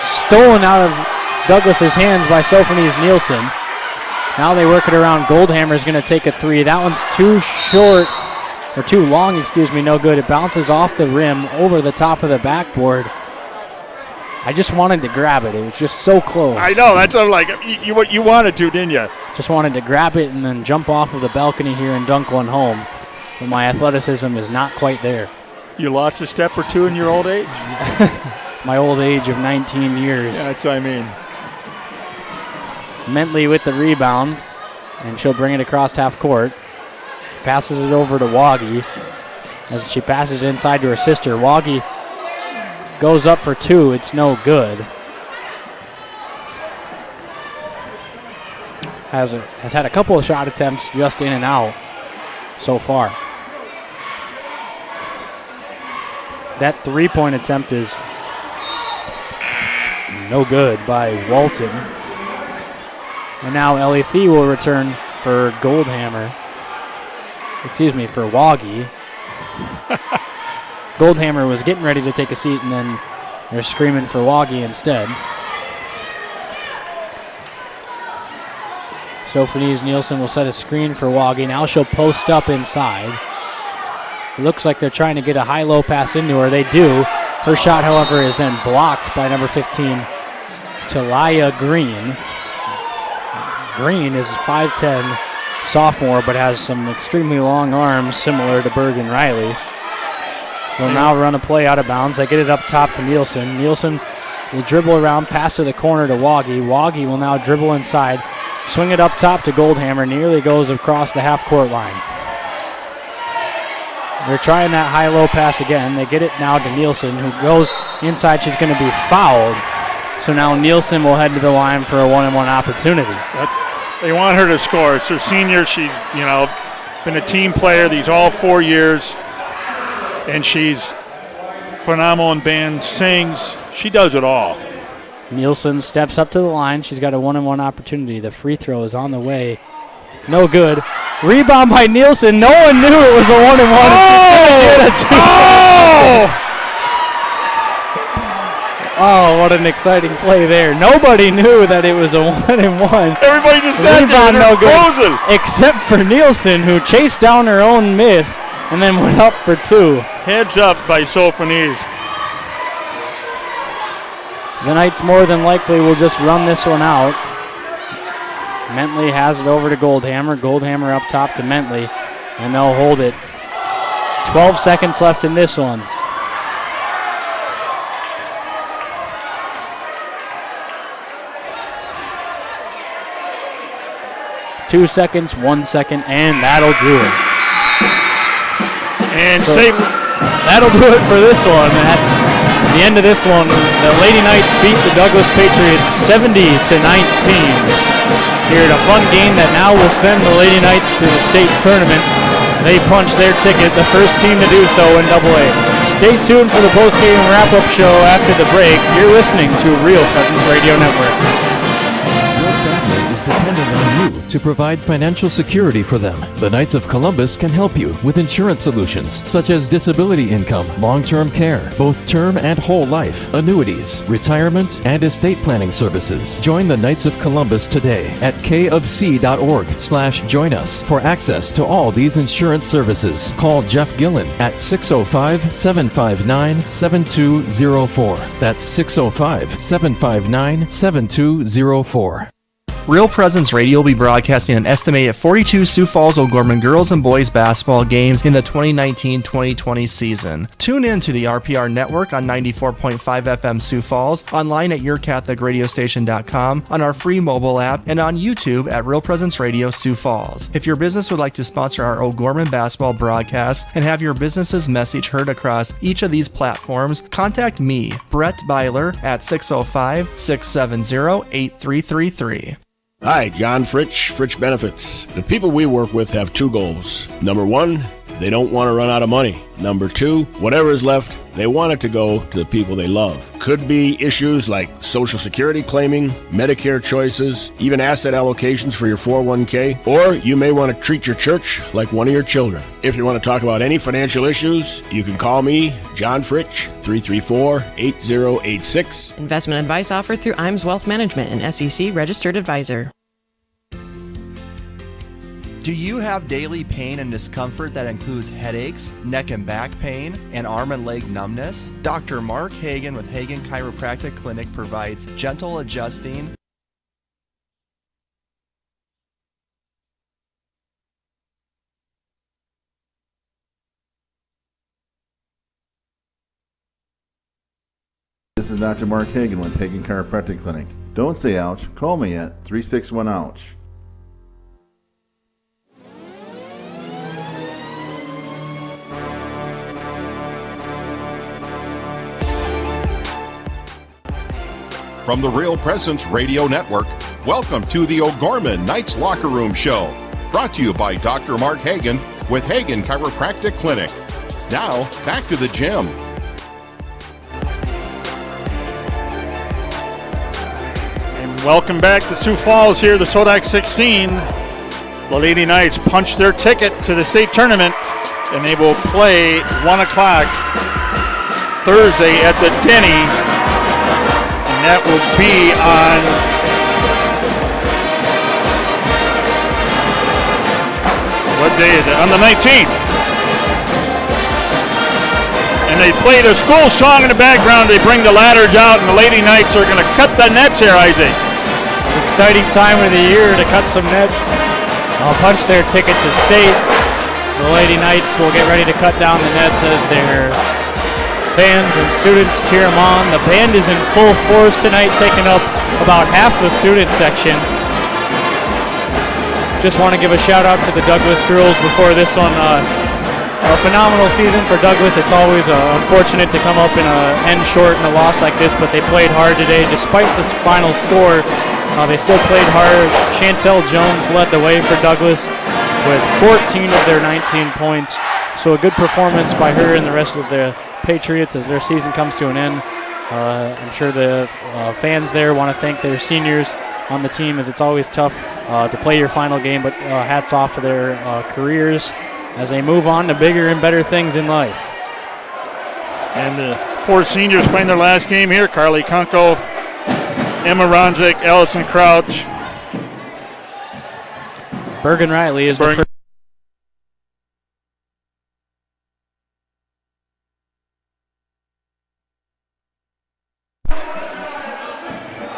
stolen out of Douglas's hands by Sophanese Nielsen. Now they work it around. Goldhammer is going to take a 3. That one's too short, or too long, no good. It bounces off the rim over the top of the backboard. I just wanted to grab it. It was just so close. I know. That's what I'm like. You wanted to, didn't you? Just wanted to grab it and then jump off of the balcony here and dunk one home. But my athleticism is not quite there. You lost a step or two in your old age? My old age of 19 years. Yeah, that's what I mean. Mentley with the rebound, and she'll bring it across half court. Passes it over to Woggy. As she passes it inside to her sister, Woggy goes up for 2. It's no good. Has had a couple of shot attempts just in and out so far. That 3-point attempt is no good by Walton. And now Ellie Fee will return for Goldhammer. For Woggy. Goldhammer was getting ready to take a seat, and then they're screaming for Woggy instead. Sophanese Nielsen will set a screen for Woggy. Now she'll post up inside. It looks like they're trying to get a high-low pass into her. They do. Her shot, however, is then blocked by number 15, Talia Green. Green is 5'10", sophomore, but has some extremely long arms similar to Bergen Riley. Will now run a play out of bounds. They get it up top to Nielsen. Nielsen will dribble around, pass to the corner to Woggy. Woggy will now dribble inside, swing it up top to Goldhammer. Nearly goes across the half-court line. They're trying that high-low pass again. They get it now to Nielsen, who goes inside. She's going to be fouled. So now Nielsen will head to the line for a 1-on-1 opportunity. They want her to score. It's her senior. She's, been a team player these all 4 years. And she's phenomenal in band, sings. She does it all. Nielsen steps up to the line. She's got a 1-on-1 opportunity. The free throw is on the way. No good. Rebound by Nielsen. No one knew it was a 1-on-1. Oh, what an exciting play there. Nobody knew that it was a 1-on-1. Everybody just sat there and no frozen. Except for Nielsen, who chased down her own miss and then went up for 2. Heads up by Sophanese. The Knights more than likely will just run this one out. Mentley has it over to Goldhammer. Goldhammer up top to Mentley, and they'll hold it. 12 seconds left in this one. Two seconds, 1 second, and that'll do it. And that'll do it for this one. At the end of this one, the Lady Knights beat the Douglas Patriots 70-19. Here at a fun game that now will send the Lady Knights to the state tournament. They punched their ticket, the first team to do so in AA. Stay tuned for the post-game wrap-up show after the break. You're listening to Real Presence Radio Network. Depending on you to provide financial security for them. The Knights of Columbus can help you with insurance solutions such as disability income, long-term care, both term and whole life, annuities, retirement, and estate planning services. Join the Knights of Columbus today at kofc.org/join us for access to all these insurance services. Call Jeff Gillen at 605-759-7204. That's 605-759-7204. Real Presence Radio will be broadcasting an estimated 42 Sioux Falls O'Gorman girls and boys basketball games in the 2019-2020 season. Tune in to the RPR network on 94.5 FM Sioux Falls, online at yourcatholicradiostation.com, on our free mobile app, and on YouTube at Real Presence Radio Sioux Falls. If your business would like to sponsor our O'Gorman basketball broadcast and have your business's message heard across each of these platforms, contact me, Brett Byler, at 605-670-8333. Hi, John Fritch Benefits. The people we work with have two goals. Number one, they don't want to run out of money. Number two, whatever is left, they want it to go to the people they love. Could be issues like Social Security claiming, Medicare choices, even asset allocations for your 401k, or you may want to treat your church like one of your children. If you want to talk about any financial issues, you can call me, John Fritch, 334-8086. Investment advice offered through IMS Wealth Management, an SEC registered advisor. Do you have daily pain and discomfort that includes headaches, neck and back pain, and arm and leg numbness? Dr. Mark Hagan with Hagan Chiropractic Clinic provides gentle adjusting, This is Dr. Mark Hagan with Hagan Chiropractic Clinic. Don't say ouch. Call me at 361-OUCH. From the Real Presence Radio Network, welcome to the O'Gorman Knights Locker Room Show, brought to you by Dr. Mark Hagan with Hagan Chiropractic Clinic. Now, back to the gym. And welcome back to Sioux Falls here, the SoDak 16. The Lady Knights punched their ticket to the state tournament, and they will play 1 o'clock Thursday at the Denny. That will be on what day is it? On the 19th. And they played a school song in the background. They bring the ladders out, and the Lady Knights are going to cut the nets here, Isaac. Exciting time of the year to cut some nets. I'll punch their ticket to state. The Lady Knights will get ready to cut down the nets as their fans and students cheer them on. The band is in full force tonight, taking up about half the student section. Just want to give a shout out to the Douglas girls before this one. A phenomenal season for Douglas. It's always unfortunate to come up in an end short in a loss like this, but they played hard today. Despite this final score, they still played hard. Chantel Jones led the way for Douglas with 14 of their 19 points. So a good performance by her and the rest of the Patriots as their season comes to an end. I'm sure the fans there want to thank their seniors on the team, as it's always tough to play your final game, but hats off to their careers as they move on to bigger and better things in life. And the 4 seniors playing their last game here: Carly Kunkel, Emma Ronzik, Allison Crouch. Bergen Riley is the first.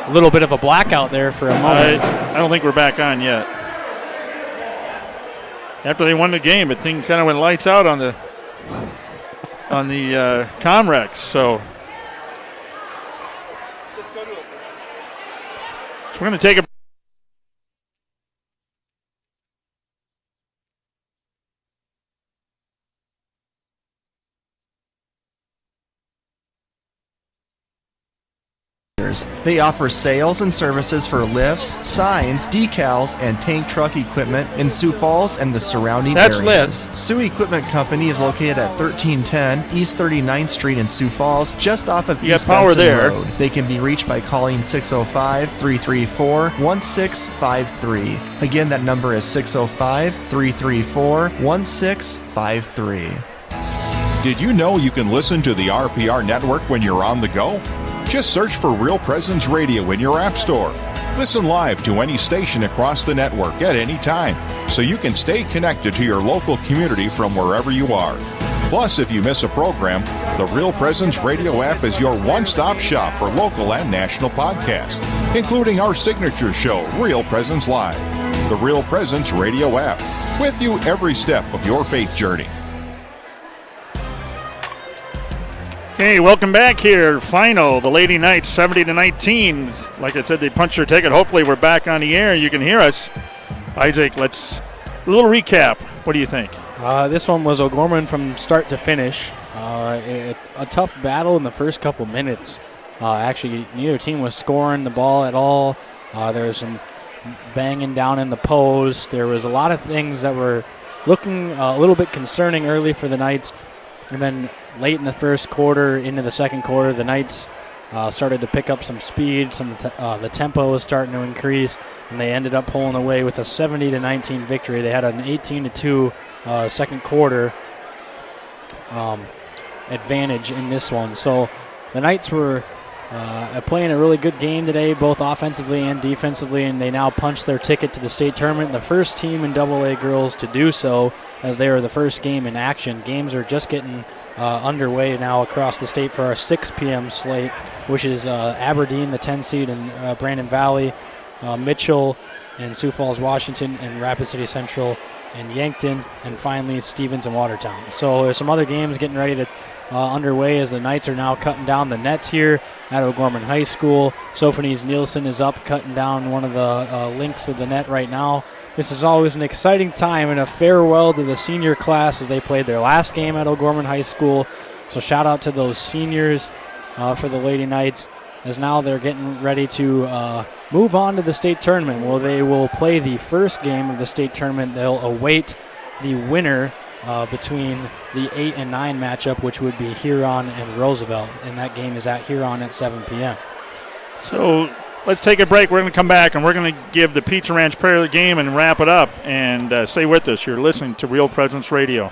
A little bit of a blackout there for a moment. I don't think we're back on yet. After they won the game, but things kind of went lights out on the Comrex. So we're going to take a They offer sales and services for lifts, signs, decals, and tank truck equipment in Sioux Falls and the surrounding areas. Sioux Equipment Company is located at 1310 East 39th Street in Sioux Falls, just off of East Benson Road. They can be reached by calling 605-334-1653. Again, that number is 605-334-1653. Did you know you can listen to the RPR network when you're on the go? Just search for Real Presence Radio in your app store. Listen live to any station across the network at any time, so you can stay connected to your local community from wherever you are. Plus, if you miss a program, The Real Presence Radio app is your one-stop shop for local and national podcasts, including our signature show, Real Presence Live. The Real Presence Radio app, with you every step of your faith journey. Hey, welcome back here. Final, the Lady Knights 70-19. Like I said, they punched their ticket. Hopefully we're back on the air. You can hear us. Isaac, a little recap. What do you think? This one was O'Gorman from start to finish. A tough battle in the first couple minutes. Actually, neither team was scoring the ball at all. There was some banging down in the post. There was a lot of things that were looking a little bit concerning early for the Knights. And then late in the first quarter, into the second quarter, the Knights started to pick up some speed. The tempo was starting to increase, and they ended up pulling away with a 70-19 victory. They had an 18-2 second quarter advantage in this one. So the Knights were playing a really good game today, both offensively and defensively, and they now punched their ticket to the state tournament. The first team in AA girls to do so, as they are the first game in action. Games are just getting underway now across the state for our 6 p.m. slate, which is Aberdeen, the 10 seed, and Brandon Valley, Mitchell, and Sioux Falls, Washington, and Rapid City Central, and Yankton, and finally Stevens and Watertown. So there's some other games getting ready to underway as the Knights are now cutting down the nets here at O'Gorman High School. Sophanese Nielsen is up cutting down one of the links of the net right now. This is always an exciting time and a farewell to the senior class as they played their last game at O'Gorman High School. So shout out to those seniors for the Lady Knights, as now they're getting ready to move on to the state tournament, where they will play the first game of the state tournament. They'll await the winner between the 8 and 9 matchup, which would be Huron and Roosevelt, and that game is at Huron at 7 p.m. So let's take a break. We're going to come back, and we're going to give the Pizza Ranch player of the game and wrap it up. And stay with us. You're listening to Real Presence Radio.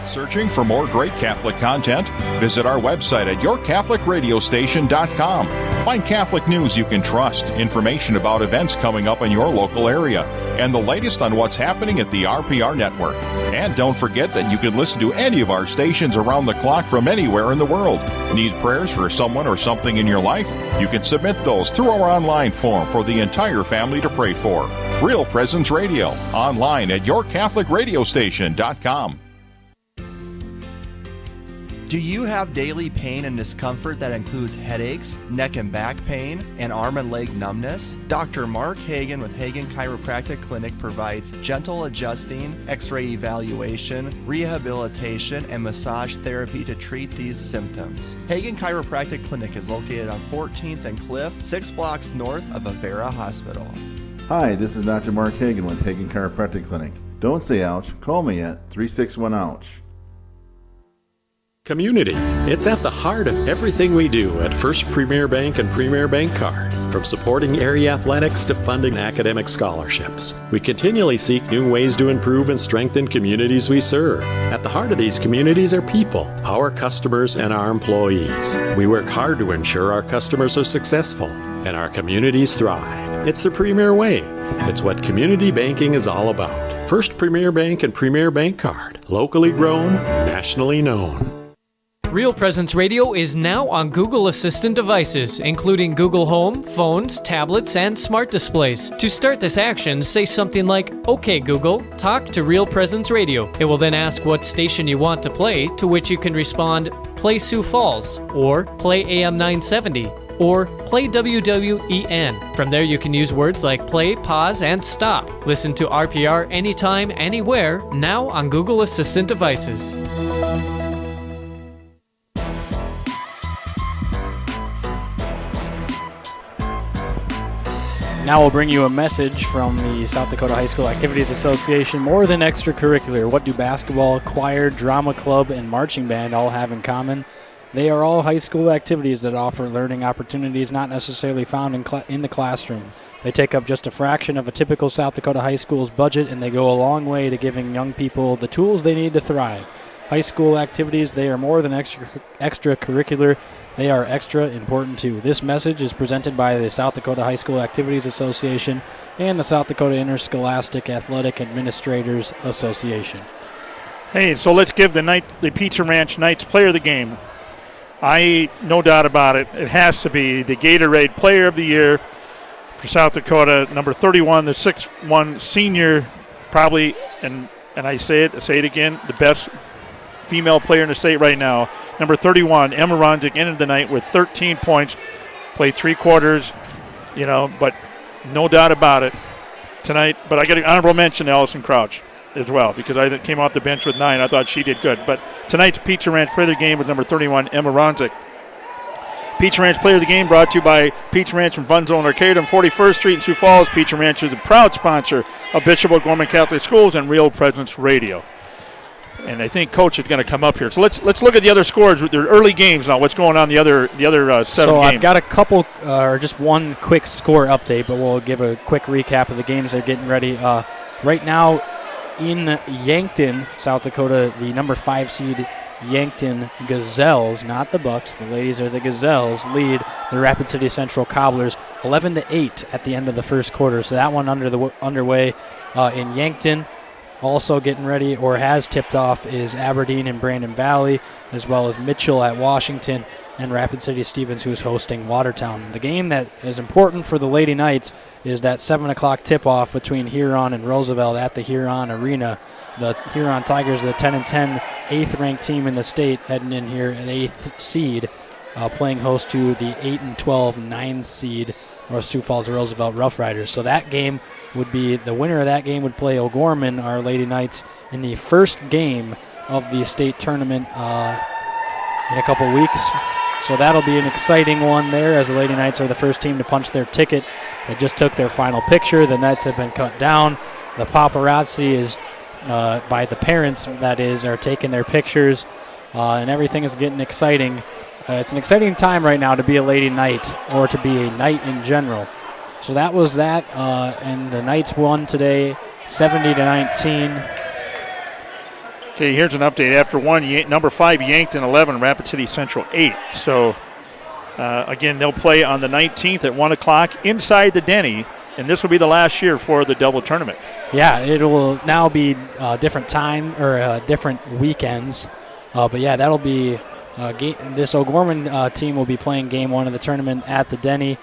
Searching for more great Catholic content? Visit our website at yourcatholicradiostation.com. Find Catholic news you can trust, information about events coming up in your local area, and the latest on what's happening at the RPR network. And don't forget that you can listen to any of our stations around the clock from anywhere in the world. Need prayers for someone or something in your life? You can submit those through our online form for the entire family to pray for. Real Presence Radio, online at yourcatholicradiostation.com. Do you have daily pain and discomfort that includes headaches, neck and back pain, and arm and leg numbness? Dr. Mark Hagan with Hagan Chiropractic Clinic provides gentle adjusting, x-ray evaluation, rehabilitation, and massage therapy to treat these symptoms. Hagan Chiropractic Clinic is located on 14th and Cliff, 6 blocks north of Avera Hospital. Hi, this is Dr. Mark Hagan with Hagan Chiropractic Clinic. Don't say ouch, call me at 361-OUCH. Community. It's at the heart of everything we do at First Premier Bank and Premier Bank Card. From supporting area athletics to funding academic scholarships, we continually seek new ways to improve and strengthen communities we serve. At the heart of these communities are people, our customers, and our employees. We work hard to ensure our customers are successful and our communities thrive. It's the Premier way. It's what community banking is all about. First Premier Bank and Premier Bank Card. Locally grown, nationally known. Real Presence Radio is now on Google Assistant devices, including Google Home, phones, tablets, and smart displays. To start this action, say something like, "Okay, Google, talk to Real Presence Radio." It will then ask what station you want to play, to which you can respond, "Play Sioux Falls," or "Play AM 970," or "Play WWEN. From there, you can use words like play, pause, and stop. Listen to RPR anytime, anywhere, now on Google Assistant devices. Now we'll bring you a message from the South Dakota High School Activities Association. More than extracurricular, what do basketball, choir, drama club, and marching band all have in common? They are all high school activities that offer learning opportunities not necessarily found in the classroom. They take up just a fraction of a typical South Dakota high school's budget, and they go a long way to giving young people the tools they need to thrive. High school activities, they are more than extracurricular. They are extra important too. This message is presented by the South Dakota High School Activities Association and the South Dakota Interscholastic Athletic Administrators Association. Hey, so let's give the Pizza Ranch Knights player of the game. No doubt about it, it has to be the Gatorade Player of the Year for South Dakota, number 31, the 6'1 senior, probably, and I say it again, the best female player in the state right now. Number 31, Emma Rondick, ended the night with 13 points, played 3 quarters, but no doubt about it tonight. But I got an honorable mention to Allison Crouch as well, because I came off the bench with 9. I thought she did good. But tonight's Pizza Ranch Player of the Game was number 31, Emma Rondick. Pizza Ranch Player of the Game brought to you by Pizza Ranch from Fun Zone Arcade on 41st Street in Sioux Falls. Pizza Ranch is a proud sponsor of Bishop O'Gorman Catholic Schools and Real Presence Radio. And I think Coach is going to come up here. So let's look at the other scores with their early games now. What's going on the other 7 So games? I've got a couple, or just one quick score update, but we'll give a quick recap of the games they're getting ready. Right now in Yankton, South Dakota, the number 5 seed Yankton Gazelles, not the Bucks, the ladies are the Gazelles, lead the Rapid City Central Cobblers 11-8 at the end of the first quarter. So that one underway in Yankton. Also getting ready, or has tipped off, is Aberdeen and Brandon Valley, as well as Mitchell at Washington and Rapid City Stevens, who's hosting Watertown. The game that is important for the Lady Knights is that 7 o'clock tip-off between Huron and Roosevelt at the Huron Arena. The Huron Tigers, the 10-10, 8th-ranked team in the state, heading in here at 8th seed, playing host to the 8-12, 9th seed, or Sioux Falls Roosevelt Rough Riders. So that game would be, the winner of that game would play O'Gorman, our Lady Knights, in the first game of the state tournament in a couple weeks. So that'll be an exciting one there, as the Lady Knights are the first team to punch their ticket. They just took their final picture. The nets have been cut down. The paparazzi is by the parents, that is, are taking their pictures, and everything is getting exciting. It's an exciting time right now to be a Lady Knight, or to be a Knight in general. So that was that, and the Knights won today 70-19. Okay, here's an update. After one, number 5 Yankton 11, Rapid City Central 8. So, again, they'll play on the 19th at 1 o'clock inside the Denny, and this will be the last year for the double tournament. Yeah, it will now be different time, or different weekends. But, yeah, that'll be this O'Gorman team will be playing game 1 of the tournament at the Denny.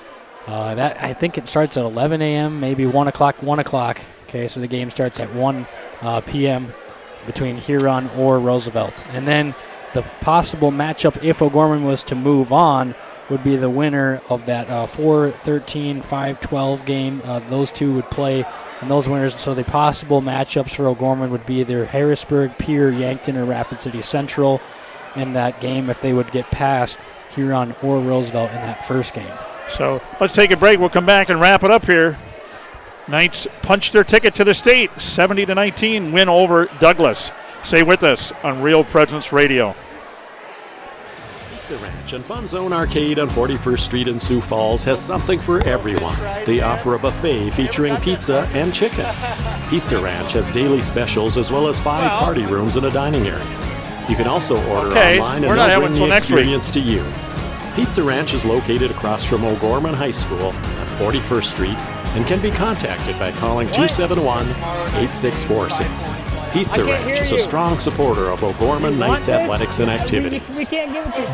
That I think it starts at 11 a.m., maybe 1 o'clock. Okay, so the game starts at 1 p.m. between Huron or Roosevelt. And then the possible matchup, if O'Gorman was to move on, would be the winner of that 4-13, 5-12 game. Those two would play, and those winners, so the possible matchups for O'Gorman would be either Harrisburg, Pierre, Yankton, or Rapid City Central in that game if they would get past Huron or Roosevelt in that first game. So let's take a break. We'll come back and wrap it up here. Knights punched their ticket to the state, 70-19 win over Douglas. Stay with us on Real Presence Radio. Pizza Ranch and Fun Zone Arcade on 41st Street in Sioux Falls has something for everyone. They offer a buffet featuring pizza and chicken. Pizza Ranch has daily specials as well as 5 party rooms and a dining area. You can also order online and they'll bring the experience to you. Pizza Ranch is located across from O'Gorman High School on 41st Street and can be contacted by calling 271-8646. Pizza Ranch is a strong supporter of O'Gorman Knights athletics and activities.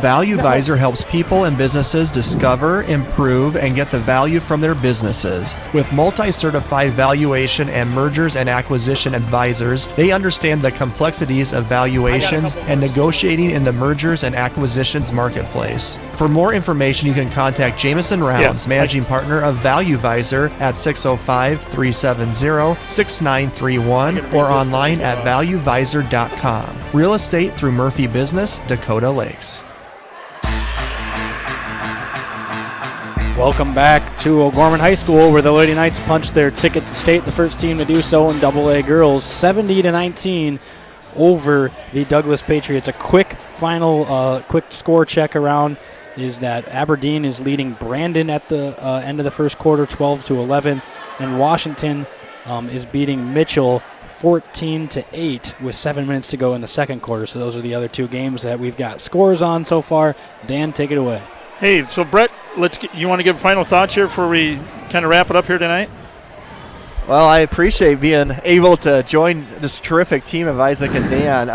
Value Visor helps people and businesses discover, improve, and get the value from their businesses. With multi-certified valuation and mergers and acquisition advisors, they understand the complexities of valuations and negotiating in the mergers and acquisitions marketplace. For more information, you can contact Jameson Rounds, managing partner of Value Visor, at 605-370-6931 or online at valuevisor.com. Real estate through Murphy Business, Dakota Lakes. Welcome back to O'Gorman High School, where the Lady Knights punched their ticket to state, the first team to do so in AA girls, 70-19 over the Douglas Patriots. A quick final, quick score check around is that Aberdeen is leading Brandon at the end of the first quarter, 12-11, and Washington is beating Mitchell 14-8 with 7 minutes to go in the second quarter. So those are the other two games that we've got scores on so far. Dan, take it away. Hey, so Brett, you want to give final thoughts here before we kind of wrap it up here tonight? Well, I appreciate being able to join this terrific team of Isaac and Dan.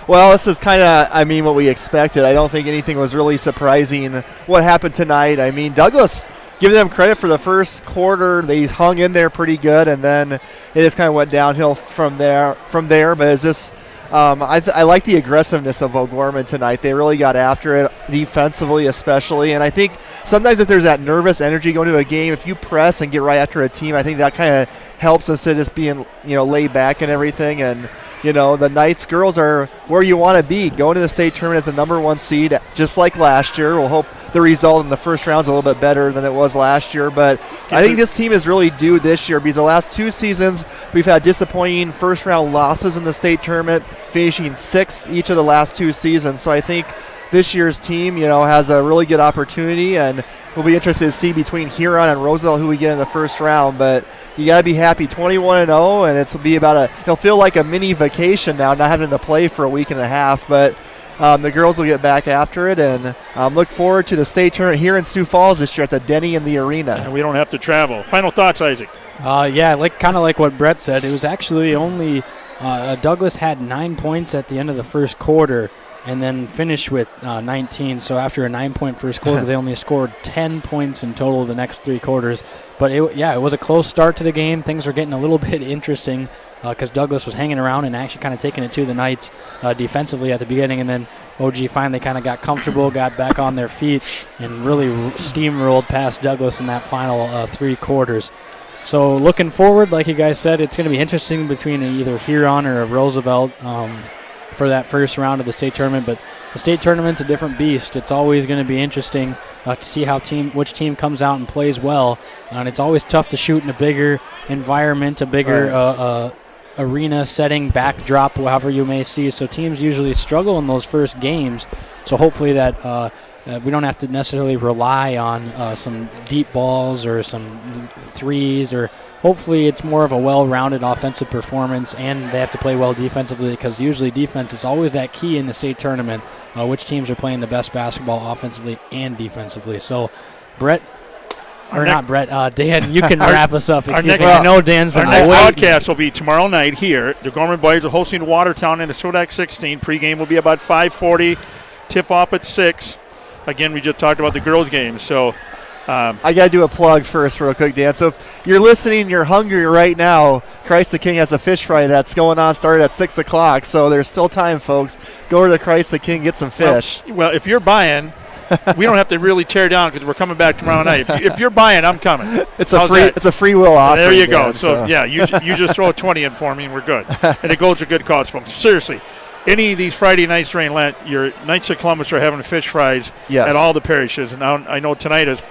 Well, this is kind of, what we expected. I don't think anything was really surprising what happened tonight. Douglas, give them credit for the first quarter. They hung in there pretty good, and then it just kind of went downhill from there. But it's just, I like the aggressiveness of O'Gorman tonight. They really got after it defensively, especially. And I think sometimes if there's that nervous energy going into a game, if you press and get right after a team, I think that kind of helps instead of just being, laid back and everything. And the Knights girls are where you want to be, going to the state tournament as a number 1 seed, just like last year. We'll hope the result in the first round is a little bit better than it was last year. But I think this team is really due this year because the last 2 seasons we've had disappointing first-round losses in the state tournament, finishing 6th each of the last 2 seasons. So I think this year's team, has a really good opportunity, and we'll be interested to see between Huron and Roosevelt who we get in the first round. But you got to be happy, 21-0, and it'll feel like a mini vacation now, not having to play for a week and a half. But the girls will get back after it, and look forward to the state tournament here in Sioux Falls this year at the Denny in the Arena. And we don't have to travel. Final thoughts, Isaac? Kind of like what Brett said. It was actually only Douglas had 9 points at the end of the first quarter, and then finished with 19. So after a 9-point first quarter, they only scored 10 points in total the next 3 quarters. But it was a close start to the game. Things were getting a little bit interesting because Douglas was hanging around and actually kind of taking it to the Knights defensively at the beginning. And then OG finally kind of got comfortable, got back on their feet, and really steamrolled past Douglas in that final 3 quarters. So looking forward, like you guys said, it's going to be interesting between either Huron or Roosevelt for that first round of the state tournament. But the state tournament's a different beast. It's always going to be interesting to see which team comes out and plays well. And it's always tough to shoot in a bigger environment, a bigger arena setting, backdrop, however you may see. So teams usually struggle in those first games. So hopefully that we don't have to necessarily rely on some deep balls or some threes, or hopefully it's more of a well-rounded offensive performance, and they have to play well defensively because usually defense is always that key in the state tournament, which teams are playing the best basketball offensively and defensively. So, Dan, you can wrap us up. I know Dan's been waiting. Our next broadcast will be tomorrow night here. The Gorman Boys are hosting Watertown in the SoDak 16. Pre-game will be about 5:40. Tip-off at 6. Again, we just talked about the girls' game, so I got to do a plug first real quick, Dan. So if you're listening, you're hungry right now, Christ the King has a fish fry that's going on, started at 6 o'clock, so there's still time, folks. Go over to Christ the King, get some fish. Well, if you're buying, we don't have to really tear down because we're coming back tomorrow night. If you're buying, I'm coming. It's a free will offer. There you go. So, you just throw a 20 in for me and we're good. And it goes to good cause, folks. Seriously. Any of these Friday nights during Lent, your Knights of Columbus are having fish fries at all the parishes. And now I know tonight is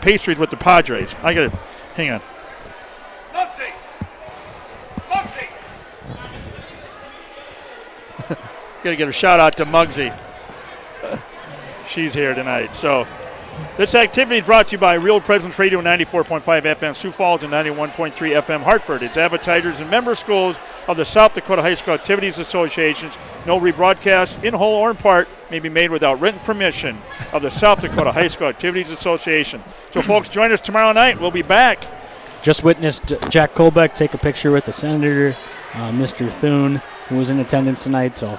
pastries with the Padres. I got to hang on. Muggsy! Got to get a shout out to Muggsy. She's here tonight. So this activity is brought to you by Real Presence Radio 94.5 FM Sioux Falls and 91.3 FM Hartford. Its advertisers and member schools of the South Dakota High School Activities Associations. No rebroadcast in whole or in part may be made without written permission of the South Dakota High School Activities Association. So, folks, join us tomorrow night. We'll be back. Just witnessed Jack Colbeck take a picture with the Senator, Mr. Thune, who was in attendance tonight. So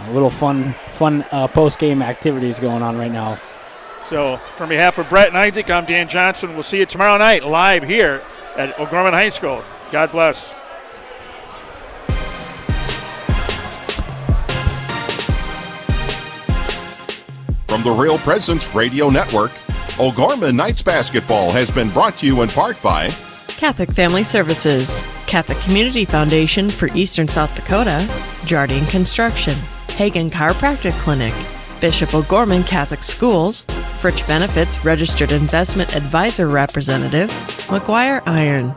a little fun post-game activities going on right now. So, from behalf of Brett and Isaac, I'm Dan Johnson. We'll see you tomorrow night live here at O'Gorman High School. God bless. From the Real Presence Radio Network, O'Gorman Knights basketball has been brought to you in part by Catholic Family Services, Catholic Community Foundation for Eastern South Dakota, Jardine Construction, Hagen Chiropractic Clinic, Bishop O'Gorman Catholic Schools, Fritch Benefits Registered Investment Advisor Representative, McGuire Iron,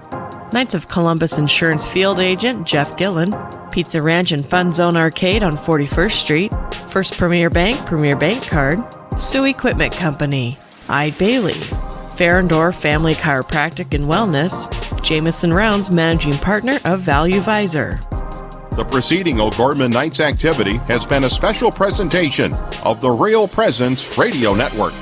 Knights of Columbus Insurance Field Agent Jeff Gillen, Pizza Ranch and Fun Zone Arcade on 41st Street, First Premier Bank Card, Sioux Equipment Company, Ide Bailey, Farrendor Family Chiropractic and Wellness, Jameson Rounds Managing Partner of Value Visor. The preceding O'Gorman Knights activity has been a special presentation of the Real Presence Radio Network.